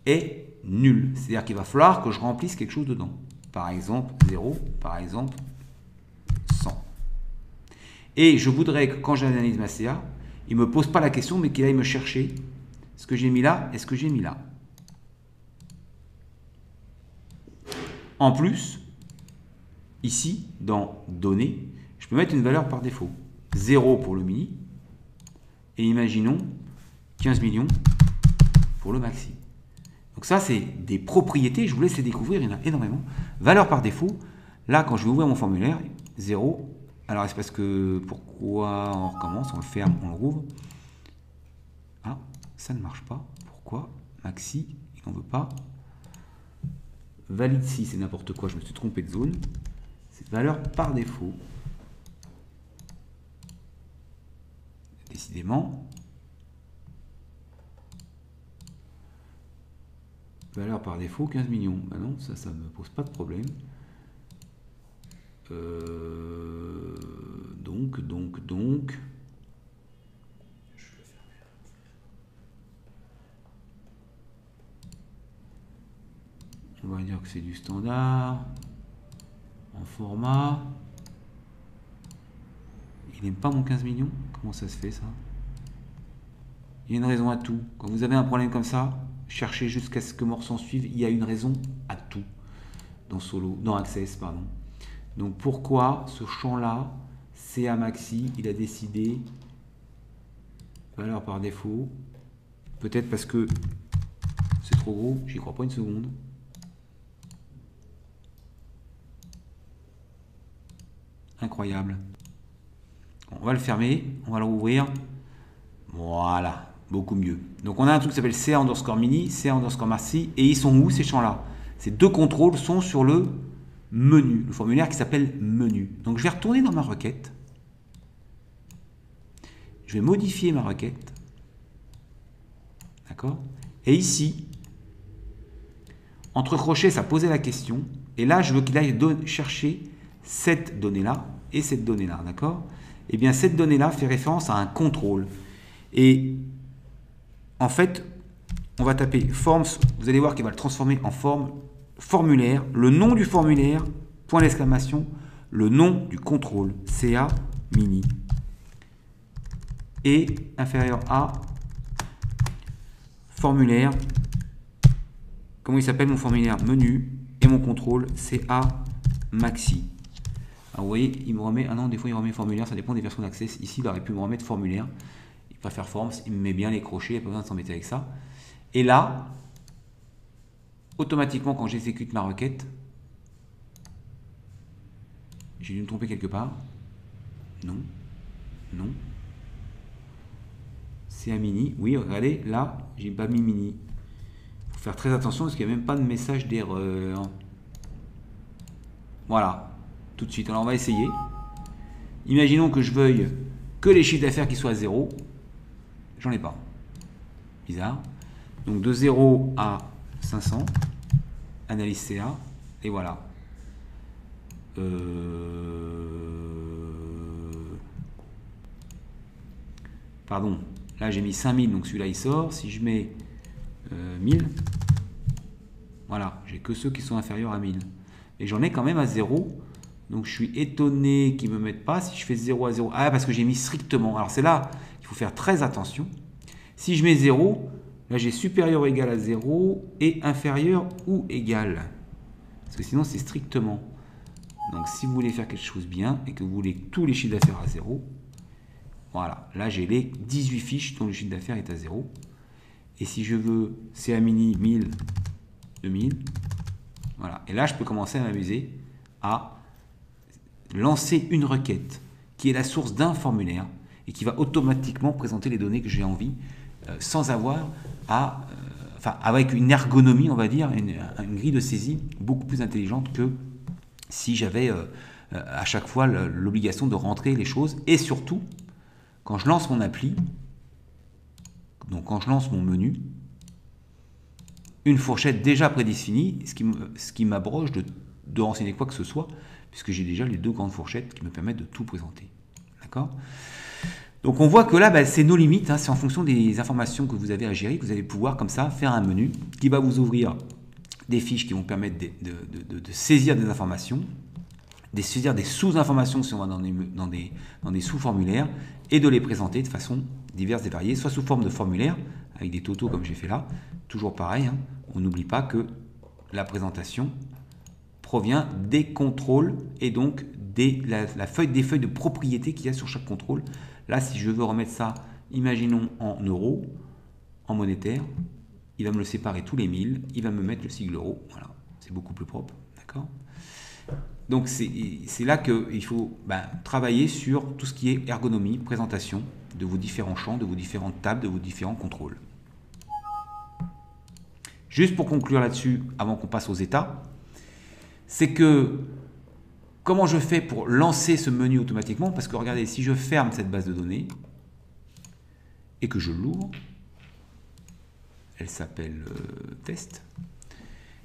est nulle. C'est-à-dire qu'il va falloir que je remplisse quelque chose dedans. Par exemple, 0, par exemple, 100. Et je voudrais que quand j'analyse ma CA, il ne me pose pas la question, mais qu'il aille me chercher ce que j'ai mis là et ce que j'ai mis là. En plus, ici, dans Données, je peux mettre une valeur par défaut. 0 pour le mini, et imaginons 15 millions pour le maxi. Donc ça, c'est des propriétés, je vous laisse les découvrir, il y en a énormément. Valeur par défaut, là, quand je vais ouvrir mon formulaire, 0. Alors, c'est parce que, pourquoi on recommence, on le ferme, on le rouvre. Ah, ça ne marche pas. Pourquoi? Maxi, il n'en veut pas. Valide si, c'est n'importe quoi, je me suis trompé de zone. C'est valeur par défaut. Décidément. Valeur par défaut, 15 millions. Ben non, ça ne me pose pas de problème. Donc. On va dire que c'est du standard. En format. Il n'aime pas mon 15 millions? Comment ça se fait ça? Il y a une raison à tout. Quand vous avez un problème comme ça, cherchez jusqu'à ce que mort s'en suive. Il y a une raison à tout. Dans Access, pardon. Donc pourquoi ce champ-là, CA maxi, il a décidé valeur par défaut? Peut-être parce que c'est trop gros, j'y crois pas une seconde. Incroyable. On va le fermer, on va le rouvrir. Voilà, beaucoup mieux. Donc on a un truc qui s'appelle CA underscore mini, CA underscore maxi, et ils sont où ces champs-là? Ces 2 contrôles sont sur le menu, le formulaire qui s'appelle menu. Donc je vais retourner dans ma requête. Je vais modifier ma requête. D'accord? Et ici, entre crochets, ça posait la question. Et là, je veux qu'il aille chercher cette donnée-là et cette donnée-là. D'accord? Eh bien, cette donnée-là fait référence à un contrôle. Et en fait, on va taper forms. Vous allez voir qu'il va le transformer en formulaire. Le nom du formulaire, point d'exclamation, le nom du contrôle, CA mini. Et inférieur à formulaire. Comment il s'appelle mon formulaire? Menu. Et mon contrôle, CA maxi. Alors vous voyez, il me remet, ah non, des fois il remet formulaire, ça dépend des versions d'Access. Ici, il aurait pu me remettre formulaire. Il préfère forms, il me met bien les crochets, il n'y a pas besoin de s'embêter avec ça. Et là, automatiquement, quand j'exécute ma requête, j'ai dû me tromper quelque part. Non. C'est un mini. Oui, regardez, là, j'ai pas mis mini. Il faut faire très attention parce qu'il n'y a même pas de message d'erreur. Voilà. Tout de suite. Alors on va essayer. Imaginons que je veuille que les chiffres d'affaires qui soient à 0. J'en ai pas. Bizarre. Donc de 0 à 500, analyse CA, et voilà. Pardon, là j'ai mis 5000, donc celui-là il sort. Si je mets 1000, voilà, j'ai que ceux qui sont inférieurs à 1000. Et j'en ai quand même à 0. Donc je suis étonné qu'ils ne me mettent pas. Si je fais 0 à 0, ah, parce que j'ai mis strictement. Alors c'est là qu'il faut faire très attention. Si je mets 0, là j'ai supérieur ou égal à 0 et inférieur ou égal. Parce que sinon c'est strictement. Donc si vous voulez faire quelque chose bien et que vous voulez tous les chiffres d'affaires à 0, voilà, là j'ai les 18 fiches dont le chiffre d'affaires est à 0. Et si je veux CA mini 1000, 2000, voilà. Et là je peux commencer à m'amuser à lancer une requête qui est la source d'un formulaire et qui va automatiquement présenter les données que j'ai envie sans avoir à... enfin, avec une ergonomie, on va dire, une grille de saisie beaucoup plus intelligente que si j'avais à chaque fois l'obligation de rentrer les choses. Et surtout, quand je lance mon appli, donc quand je lance mon menu, une fourchette déjà prédéfinie, ce qui m'abroge de renseigner quoi que ce soit, puisque j'ai déjà les deux grandes fourchettes qui me permettent de tout présenter. D'accord ? Donc on voit que là, c'est nos limites, hein, c'est en fonction des informations que vous avez à gérer, que vous allez pouvoir comme ça faire un menu qui va vous ouvrir des fiches qui vont permettre de saisir des informations, de saisir des sous-informations si on va dans des sous-formulaires, et de les présenter de façon diverse et variée, soit sous forme de formulaire, avec des totaux comme j'ai fait là, toujours pareil, hein, on n'oublie pas que la présentation provient des contrôles et donc des feuilles de propriété qu'il y a sur chaque contrôle. Là, si je veux remettre ça, imaginons en euros, en monétaire, il va me le séparer tous les 1000, il va me mettre le sigle euro, voilà, c'est beaucoup plus propre, d'accord ? Donc c'est là qu'il faut travailler sur tout ce qui est ergonomie, présentation de vos différents champs, de vos différentes tables, de vos différents contrôles. Juste pour conclure là-dessus, avant qu'on passe aux états, c'est que comment je fais pour lancer ce menu automatiquement? Parce que regardez, si je ferme cette base de données et que je l'ouvre, elle s'appelle test,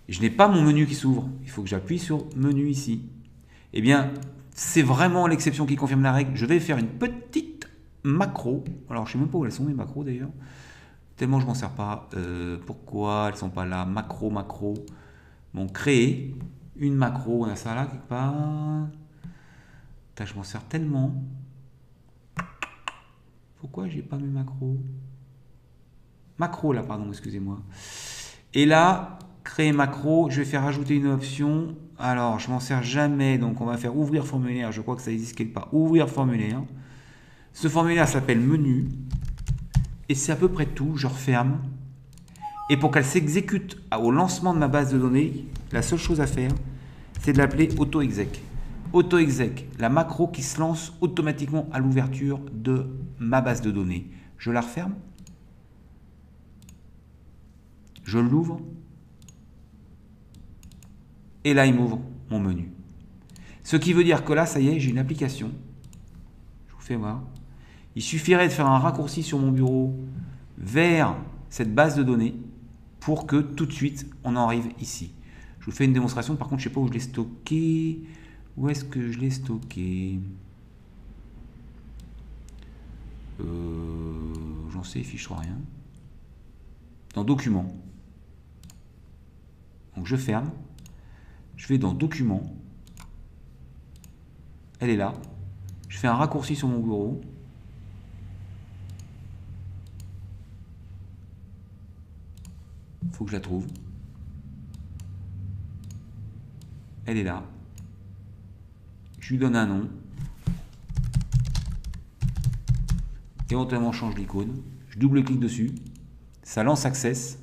et je n'ai pas mon menu qui s'ouvre. Il faut que j'appuie sur menu ici. Eh bien, c'est vraiment l'exception qui confirme la règle. Je vais faire une petite macro. Alors, je ne sais même pas où elles sont, mes macros d'ailleurs. Tellement je ne m'en sers pas. Pourquoi elles ne sont pas là? Macro. Bon, créer une macro. On a ça là quelque part. Putain, je m'en sers tellement. Pourquoi j'ai pas mes macros? Macro là, pardon, excusez-moi. Et là, créer macro, je vais faire ajouter une option. Alors, je m'en sers jamais, donc on va faire ouvrir formulaire. Je crois que ça existe quelque part. Ouvrir formulaire. Ce formulaire s'appelle menu. Et c'est à peu près tout. Je referme. Et pour qu'elle s'exécute au lancement de ma base de données, la seule chose à faire, c'est de l'appeler auto-exec. Auto-exec, la macro qui se lance automatiquement à l'ouverture de ma base de données. Je la referme. Je l'ouvre. Et là, il m'ouvre mon menu. Ce qui veut dire que là, ça y est, j'ai une application. Je vous fais voir. Il suffirait de faire un raccourci sur mon bureau vers cette base de données pour que tout de suite, on en arrive ici. Je vous fais une démonstration. Par contre, je ne sais pas où je l'ai stocké. Où est-ce que je l'ai stocké? J'en sais, fiche rien. Dans Documents. Donc, je ferme. Je vais dans Documents. Elle est là. Je fais un raccourci sur mon bureau. Il faut que je la trouve. Elle est là. Je lui donne un nom. Éventuellement, je change l'icône. Je double-clique dessus. Ça lance Access.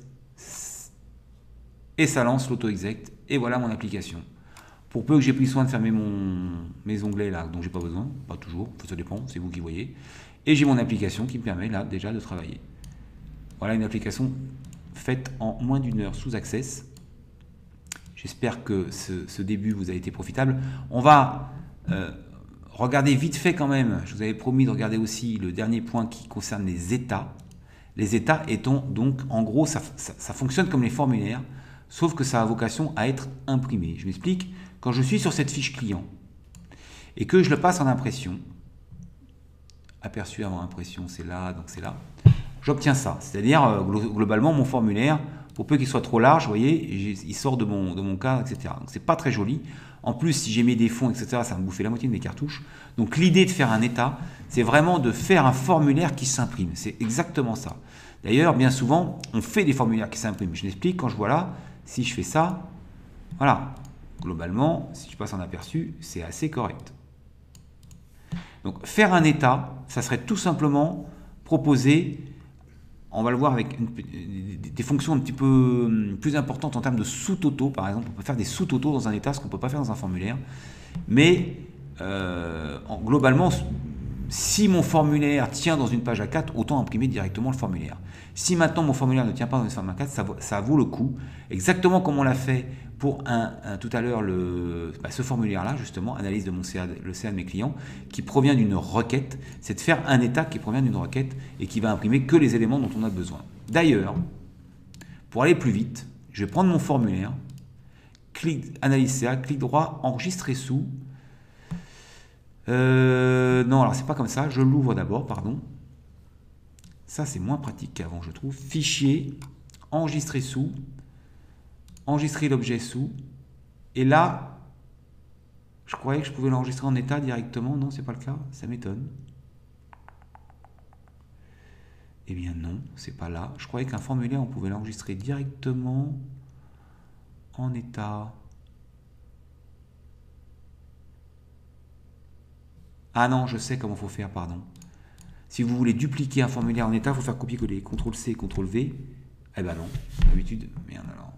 Et ça lance l'auto-exec. Et voilà mon application. Pour peu que j'ai pris soin de fermer mes onglets là, dont j'ai pas besoin, pas toujours, ça dépend, c'est vous qui voyez. Et j'ai mon application qui me permet là déjà de travailler. Voilà une application faite en moins d'une heure sous Access. J'espère que ce début vous a été profitable. On va regarder vite fait quand même, je vous avais promis de regarder aussi le dernier point qui concerne les états. Les états étant donc, en gros, ça fonctionne comme les formulaires, sauf que ça a vocation à être imprimé. Je m'explique. Quand je suis sur cette fiche client et que je le passe en impression, aperçu avant impression, c'est là, donc c'est là, j'obtiens ça. C'est-à-dire, globalement, mon formulaire, pour peu qu'il soit trop large, vous voyez, il sort de mon cadre, etc. Donc c'est pas très joli. En plus, si j'ai mis des fonds, etc., ça va me bouffer la moitié de mes cartouches. Donc l'idée de faire un état, c'est vraiment de faire un formulaire qui s'imprime. C'est exactement ça. D'ailleurs, bien souvent, on fait des formulaires qui s'impriment. Je l'explique, quand je vois là, si je fais ça, voilà. Globalement, si je passe en aperçu, c'est assez correct. Donc faire un état, ça serait tout simplement proposer, on va le voir avec des fonctions un petit peu plus importantes en termes de sous-totaux. Par exemple, on peut faire des sous-totaux dans un état, ce qu'on ne peut pas faire dans un formulaire. Mais globalement, si mon formulaire tient dans une page A4, autant imprimer directement le formulaire. Si maintenant mon formulaire ne tient pas dans une page A4, ça vaut le coup. Exactement comme on l'a fait pour tout à l'heure ce formulaire-là, justement, analyse de le CA de mes clients, qui provient d'une requête. C'est de faire un état qui provient d'une requête et qui va imprimer que les éléments dont on a besoin. D'ailleurs, pour aller plus vite, je vais prendre mon formulaire, analyse CA, clic droit, enregistrer sous. Non, alors c'est pas comme ça. Je l'ouvre d'abord, pardon. Ça, c'est moins pratique qu'avant, je trouve. Fichier, enregistrer sous, enregistrer l'objet sous. Et là, je croyais que je pouvais l'enregistrer en état directement. Non, c'est pas le cas. Ça m'étonne. Eh bien non, c'est pas là. Je croyais qu'un formulaire, on pouvait l'enregistrer directement en état. Ah non, je sais comment il faut faire, pardon. Si vous voulez dupliquer un formulaire en état, il faut faire copier-coller. CTRL-C, CTRL-V. Eh ben non, d'habitude, merde alors.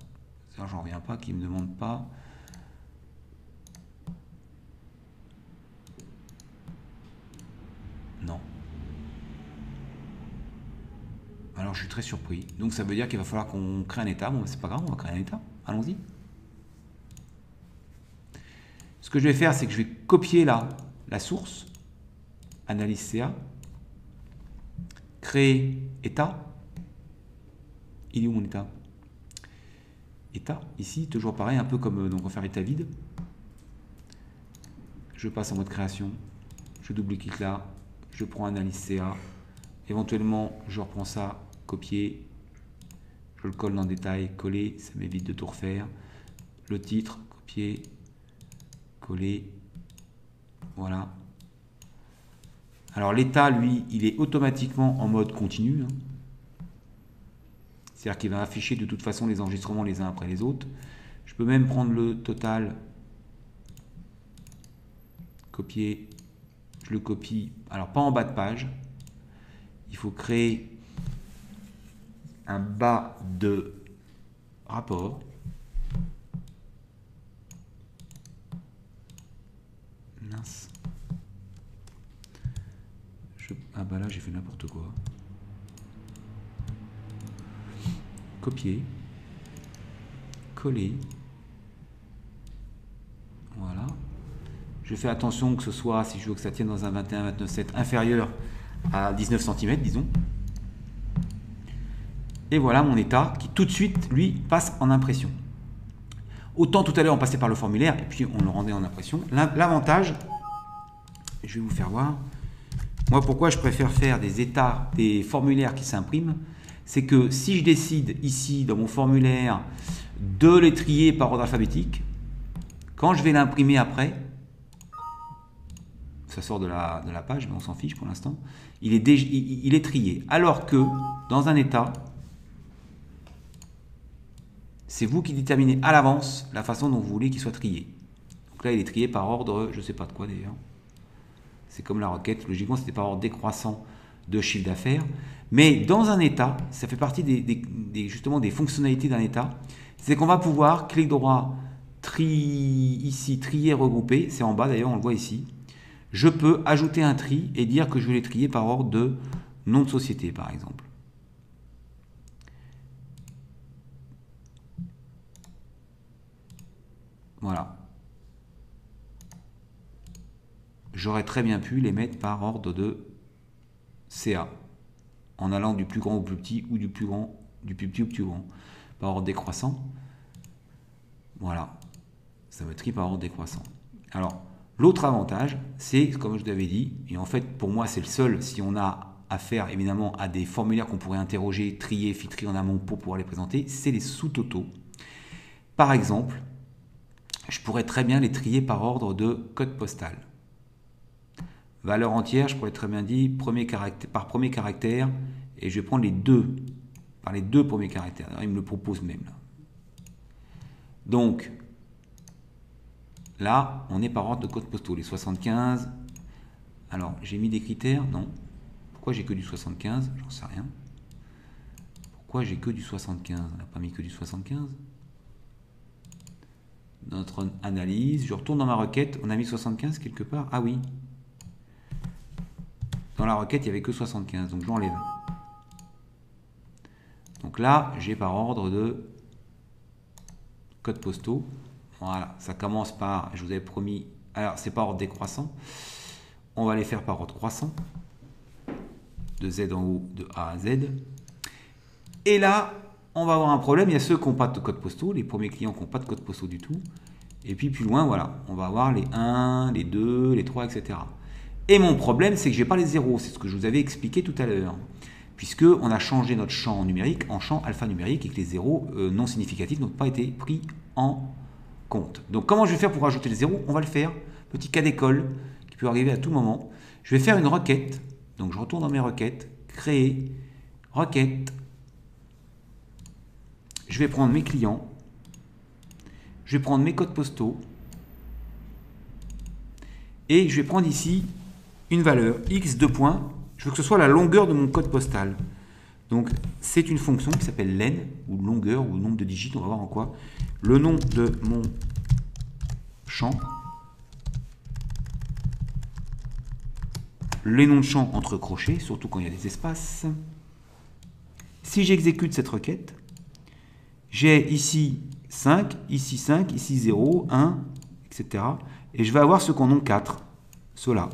Ça, j'en reviens pas, qui me demande pas. Non. Alors, je suis très surpris. Donc, ça veut dire qu'il va falloir qu'on crée un état. Bon, c'est pas grave, on va créer un état. Allons-y. Ce que je vais faire, c'est que je vais copier là la source. Analyse CA. Créer état. Il est où mon état? État, ici, toujours pareil, un peu comme donc on va faire état vide. Je passe en mode création, je double-clique là, je prends analyse CA, éventuellement je reprends ça, copier, je le colle dans détail, coller, ça m'évite de tout refaire. Le titre, copier, coller, voilà. Alors l'état, lui, il est automatiquement en mode continu. C'est-à-dire qu'il va afficher de toute façon les enregistrements les uns après les autres. Je peux même prendre le total, copier, je le copie, alors pas en bas de page. Il faut créer un bas de rapport. Mince. Ah bah là j'ai fait n'importe quoi. Copier, coller, voilà. Je fais attention que ce soit, si je veux que ça tienne dans un 21-29,7 inférieur à 19 cm, disons. Et voilà mon état qui tout de suite, lui, passe en impression. Autant tout à l'heure on passait par le formulaire et puis on le rendait en impression. L'avantage, je vais vous faire voir, moi pourquoi je préfère faire des états, des formulaires qui s'impriment, c'est que si je décide ici dans mon formulaire de les trier par ordre alphabétique, quand je vais l'imprimer après, ça sort de la page, mais on s'en fiche pour l'instant, il est trié. Alors que dans un état, c'est vous qui déterminez à l'avance la façon dont vous voulez qu'il soit trié. Donc là, il est trié par ordre, je ne sais pas de quoi d'ailleurs. C'est comme la requête, logiquement, c'était par ordre décroissant de chiffre d'affaires. Mais dans un état, ça fait partie justement des fonctionnalités d'un état, c'est qu'on va pouvoir, clic droit, ici, trier, regrouper, c'est en bas d'ailleurs, on le voit ici. Je peux ajouter un tri et dire que je vais les trier par ordre de nom de société, par exemple. Voilà. J'aurais très bien pu les mettre par ordre de CA. en allant du plus grand au plus petit ou du plus petit au plus grand, par ordre décroissant. Voilà, ça va être tri par ordre décroissant. Alors, l'autre avantage, c'est, comme je vous l'avais dit, et en fait, pour moi, c'est le seul, si on a affaire évidemment à des formulaires qu'on pourrait interroger, trier, filtrer en amont pour pouvoir les présenter, c'est les sous-totaux. Par exemple, je pourrais très bien les trier par ordre de code postal. Valeur entière, je pourrais très bien dire par premier caractère, et je vais prendre les deux, par les deux premiers caractères. Alors, il me le propose même là. Donc, là, on est par ordre de code postaux. Les 75. Alors, j'ai mis des critères? Non. Pourquoi j'ai que du 75? J'en sais rien. Pourquoi j'ai que du 75? On n'a pas mis que du 75. Notre analyse. Je retourne dans ma requête. On a mis 75 quelque part? Ah oui. Dans la requête, il n'y avait que 75. Donc, j'enlève. Donc là, j'ai par ordre de code postaux. Voilà, ça commence par, je vous avais promis, alors c'est par ordre décroissant. On va les faire par ordre croissant. De Z en haut, de A à Z. Et là, on va avoir un problème. Il y a ceux qui n'ont pas de code postaux, les premiers clients qui n'ont pas de code postaux du tout. Et puis plus loin, voilà, on va avoir les 1, les 2, les 3, etc. Et mon problème, c'est que je n'ai pas les zéros. C'est ce que je vous avais expliqué tout à l'heure. Puisqu'on a changé notre champ numérique en champ alphanumérique et que les zéros non significatifs n'ont pas été pris en compte. Donc comment je vais faire pour rajouter les zéros? On va le faire. Petit cas d'école qui peut arriver à tout moment. Je vais faire une requête. Donc je retourne dans mes requêtes. Créer. Requête. Je vais prendre mes clients. Je vais prendre mes codes postaux. Et je vais prendre ici une valeur x 2 points. Je veux que ce soit la longueur de mon code postal. Donc, c'est une fonction qui s'appelle len, ou longueur, ou nombre de digits, on va voir en quoi. Le nom de mon champ. Les noms de champ entre crochets, surtout quand il y a des espaces. Si j'exécute cette requête, j'ai ici 5, ici 0, 1, etc. Et je vais avoir ceux qui en ont 4, ceux-là.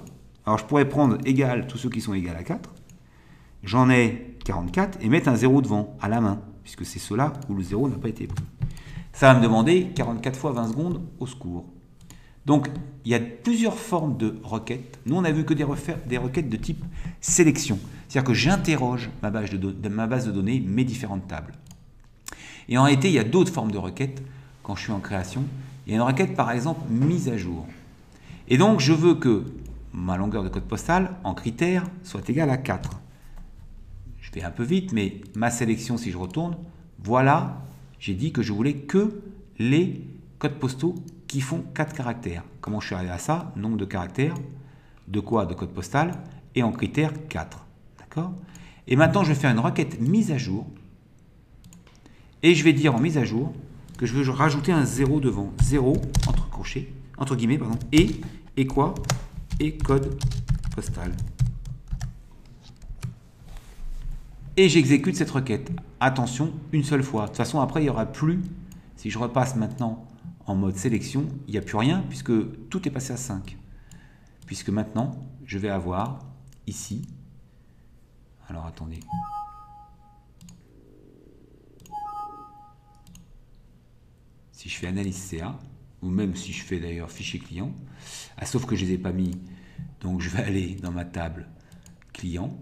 Alors, je pourrais prendre égal, tous ceux qui sont égaux à 4. J'en ai 44 et mettre un 0 devant, à la main, puisque c'est ceux-là où le 0 n'a pas été pris. Ça va me demander 44 fois 20 secondes, au secours. Donc, il y a plusieurs formes de requêtes. Nous, on n'a vu que des requêtes de type sélection. C'est-à-dire que j'interroge ma base de données, mes différentes tables. Et en réalité, il y a d'autres formes de requêtes quand je suis en création. Il y a une requête, par exemple, mise à jour. Et donc, je veux que ma longueur de code postal en critère soit égale à 4. Je vais un peu vite, mais ma sélection, si je retourne, voilà, j'ai dit que je voulais que les codes postaux qui font 4 caractères. Comment je suis arrivé à ça? Nombre de caractères, de quoi? De code postal, et en critère 4. D'accord? Et maintenant, je vais faire une requête mise à jour, et je vais dire en mise à jour que je veux rajouter un 0 devant. 0, entre crochets, entre guillemets, pardon, et quoi? Et code postal. Et j'exécute cette requête. Attention, une seule fois. De toute façon, après, il n'y aura plus, si je repasse maintenant en mode sélection, il n'y a plus rien puisque tout est passé à 5. Puisque maintenant, je vais avoir ici, alors attendez, si je fais analyse CA, ou même si je fais d'ailleurs fichier client, sauf que je ne les ai pas mis, donc je vais aller dans ma table client,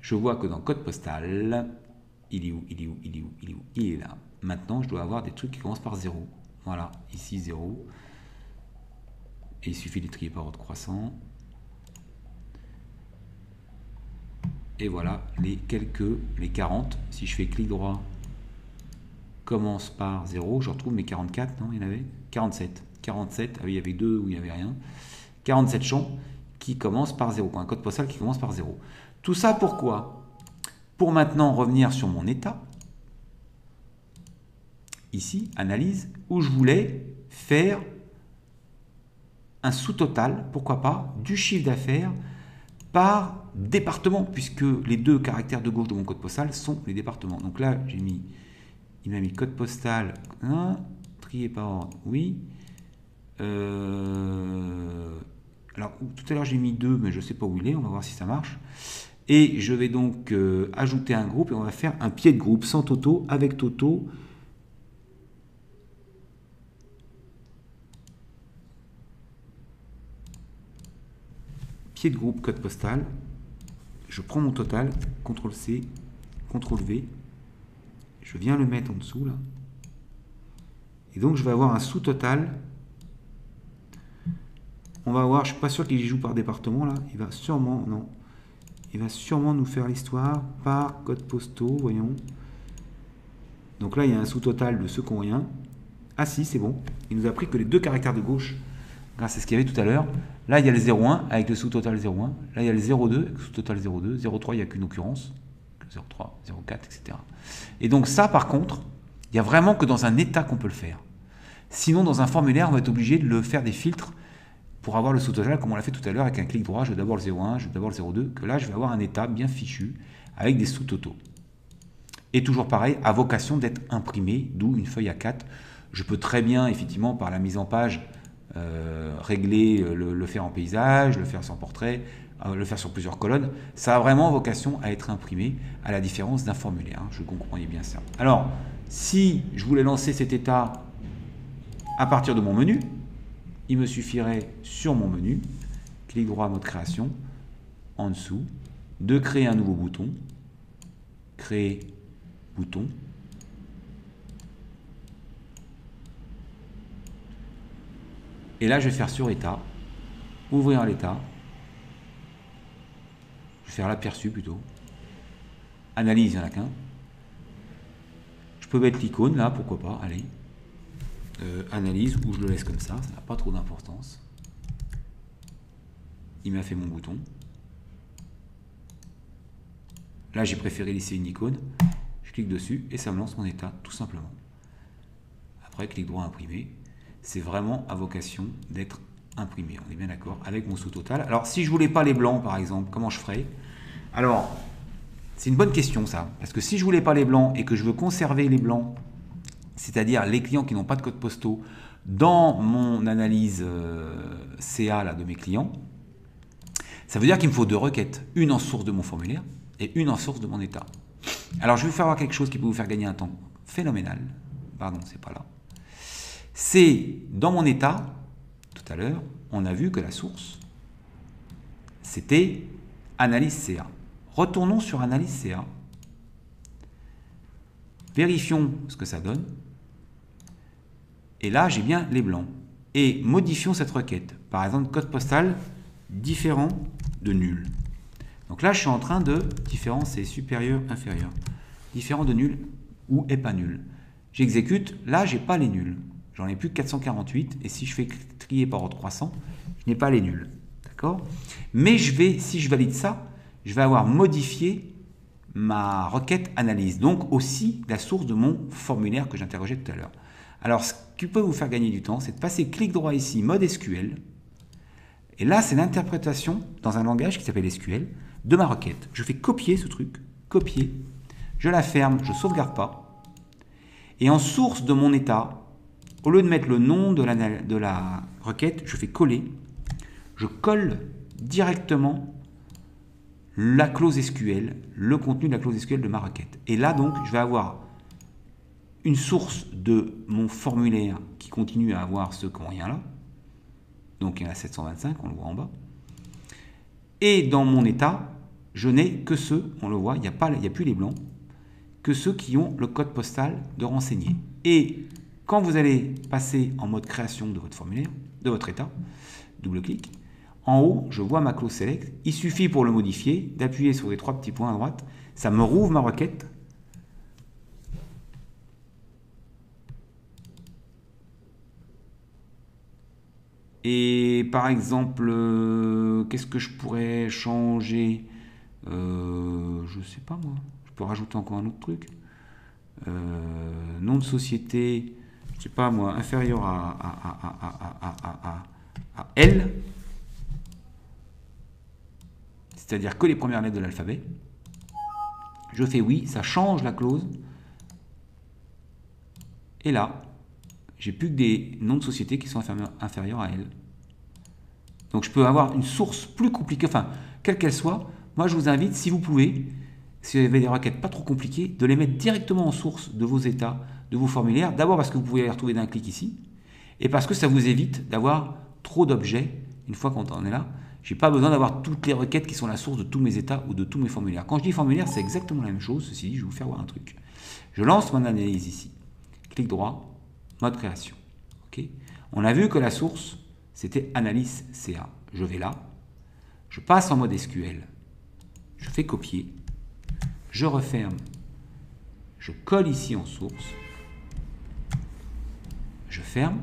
je vois que dans code postal, il est là. Maintenant, je dois avoir des trucs qui commencent par 0. Voilà, ici 0. Et il suffit de les trier par ordre croissant. Et voilà, les 40. Si je fais clic droit, commence par 0. Je retrouve mes 44, non, il y en avait 47. 47, ah oui, il y avait 2 où il n'y avait rien. 47 champs qui commencent par 0. Un code postal qui commence par 0. Tout ça pourquoi? Pour maintenant revenir sur mon état. Ici, analyse, où je voulais faire un sous-total, pourquoi pas, du chiffre d'affaires par département, puisque les deux caractères de gauche de mon code postal sont les départements. Donc là, j'ai mis, il m'a mis code postal, trié par ordre, oui. Alors, tout à l'heure, j'ai mis 2, mais je ne sais pas où il est, on va voir si ça marche. Et je vais donc ajouter un groupe et on va faire un pied de groupe sans Toto, avec Toto. Pied de groupe code postal. Je prends mon total, CTRL-C, CTRL-V. Je viens le mettre en dessous là. Et donc je vais avoir un sous-total. On va voir, je ne suis pas sûr qu'il y joue par département là. Il va sûrement, non. Il va sûrement nous faire l'histoire par code postaux, voyons. Donc là, il y a un sous-total de ceux qui n'ont rien. Ah si, c'est bon. Il nous a pris que les deux caractères de gauche, grâce à ce qu'il y avait tout à l'heure. Là, il y a le 0,1 avec le sous-total 0,1. Là, il y a le 0,2 avec le sous-total 0,2. 0,3, il n'y a qu'une occurrence. 0,3, 0,4, etc. Et donc ça, par contre, il n'y a vraiment que dans un état qu'on peut le faire. Sinon, dans un formulaire, on va être obligé de le faire des filtres pour avoir le sous-total, comme on l'a fait tout à l'heure avec un clic droit. Je veux d'abord le 0,1, je veux d'abord le 0,2, que là, je vais avoir un état bien fichu avec des sous-totaux. Et toujours pareil, à vocation d'être imprimé, d'où une feuille A4. Je peux très bien, effectivement, par la mise en page, régler, le faire en paysage, le faire sans portrait, le faire sur plusieurs colonnes. Ça a vraiment vocation à être imprimé, à la différence d'un formulaire. Je comprenais bien ça. Alors, si je voulais lancer cet état à partir de mon menu, il me suffirait sur mon menu, clic droit, mode création, en dessous, de créer un nouveau bouton, créer bouton, et là je vais faire sur état, ouvrir l'état, je vais faire l'aperçu plutôt, analyse, il n'y en a qu'un, je peux mettre l'icône là, pourquoi pas, allez. Analyse, ou je le laisse comme ça n'a pas trop d'importance. Il m'a fait mon bouton. Là, j'ai préféré laisser une icône. Je clique dessus et ça me lance mon état, tout simplement. Après, clic droit, imprimer. C'est vraiment à vocation d'être imprimé. On est bien d'accord avec mon sous-total. Alors, si je voulais pas les blancs, par exemple, comment je ferais? Alors, c'est une bonne question, ça. Parce que si je voulais pas les blancs et que je veux conserver les blancs, c'est-à-dire les clients qui n'ont pas de code postaux, dans mon analyse CA là, de mes clients, ça veut dire qu'il me faut deux requêtes, une en source de mon formulaire et une en source de mon état. Alors je vais vous faire voir quelque chose qui peut vous faire gagner un temps phénoménal. Pardon, c'est pas là. C'est dans mon état, tout à l'heure, on a vu que la source, c'était analyse CA. Retournons sur analyse CA. Vérifions ce que ça donne. Et là, j'ai bien les blancs. Et modifions cette requête. Par exemple, code postal différent de nul. Donc là, je suis en train de... Différent, c'est supérieur, inférieur. Différent de nul ou est pas nul. J'exécute. Là, j'ai pas les nuls. J'en ai plus que 448. Et si je fais trier par ordre croissant, je n'ai pas les nuls. D'accord? Mais je vais, si je valide ça, je vais avoir modifié ma requête analyse. Donc aussi la source de mon formulaire que j'interrogeais tout à l'heure. Alors, ce qui peut vous faire gagner du temps, c'est de passer clic droit ici, mode SQL. Et là, c'est l'interprétation dans un langage qui s'appelle SQL de ma requête. Je fais copier ce truc, copier. Je la ferme, je ne sauvegarde pas. Et en source de mon état, au lieu de mettre le nom de la requête, je fais coller. Je colle directement la clause SQL, le contenu de la clause SQL de ma requête. Et là, donc, je vais avoir une source de mon formulaire qui continue à avoir ceux qui n'ont rien là. Donc, il y en a 725, on le voit en bas. Et dans mon état, je n'ai que ceux, on le voit, il n'y a plus les blancs, que ceux qui ont le code postal de renseigner. Et quand vous allez passer en mode création de votre formulaire, de votre état, double-clic, en haut, je vois ma clause select. Il suffit pour le modifier d'appuyer sur les trois petits points à droite. Ça me rouvre ma requête. Et par exemple, qu'est-ce que je pourrais changer? Je sais pas moi. Je peux rajouter encore un autre truc. Nom de société, je sais pas moi, inférieur à L. C'est-à-dire que les premières lettres de l'alphabet. Je fais oui, ça change la clause. Et là, j'ai plus que des noms de société qui sont inférieurs à L. Donc je peux avoir une source plus compliquée, enfin, quelle qu'elle soit, moi je vous invite, si vous pouvez, si vous avez des requêtes pas trop compliquées, de les mettre directement en source de vos états, de vos formulaires. D'abord parce que vous pouvez les retrouver d'un clic ici, et parce que ça vous évite d'avoir trop d'objets. Une fois qu'on en est là, je n'ai pas besoin d'avoir toutes les requêtes qui sont la source de tous mes états ou de tous mes formulaires. Quand je dis formulaire, c'est exactement la même chose. Ceci dit, je vais vous faire voir un truc. Je lance mon analyse ici. Clic droit, mode création. Okay. On a vu que la source, c'était analyse CA. Je vais là, je passe en mode SQL, je fais copier, je referme, je colle ici en source, je ferme,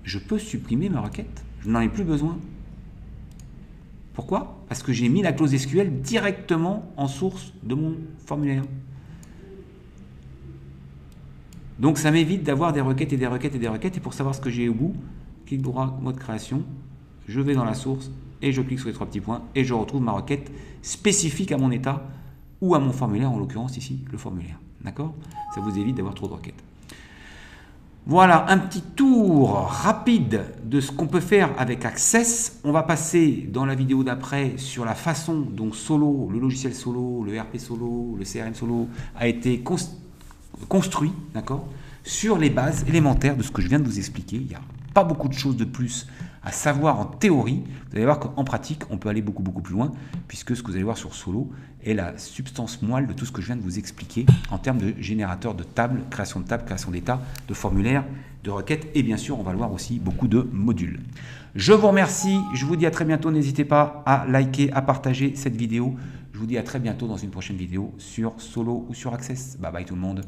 je peux supprimer ma requête. Je n'en ai plus besoin. Pourquoi? Parce que j'ai mis la clause SQL directement en source de mon formulaire. Donc ça m'évite d'avoir des requêtes et des requêtes et des requêtes. Et pour savoir ce que j'ai au bout, clic droit, mode création, je vais dans la source et je clique sur les 3 petits points et je retrouve ma requête spécifique à mon état ou à mon formulaire, en l'occurrence ici, le formulaire. D'accord? Ça vous évite d'avoir trop de requêtes. Voilà un petit tour rapide de ce qu'on peut faire avec Access. On va passer dans la vidéo d'après sur la façon dont Solo, le logiciel Solo, le RP Solo, le CRM Solo a été construit, d'accord, sur les bases élémentaires de ce que je viens de vous expliquer. Il n'y a pas beaucoup de choses de plus à savoir en théorie. Vous allez voir qu'en pratique, on peut aller beaucoup plus loin, puisque ce que vous allez voir sur Solo est la substance moelle de tout ce que je viens de vous expliquer en termes de générateur de tables, création d'état, de formulaires, de requêtes, et bien sûr, on va le voir aussi, beaucoup de modules. Je vous remercie, je vous dis à très bientôt. N'hésitez pas à liker, à partager cette vidéo. Je vous dis à très bientôt dans une prochaine vidéo sur Solo ou sur Access. Bye bye tout le monde.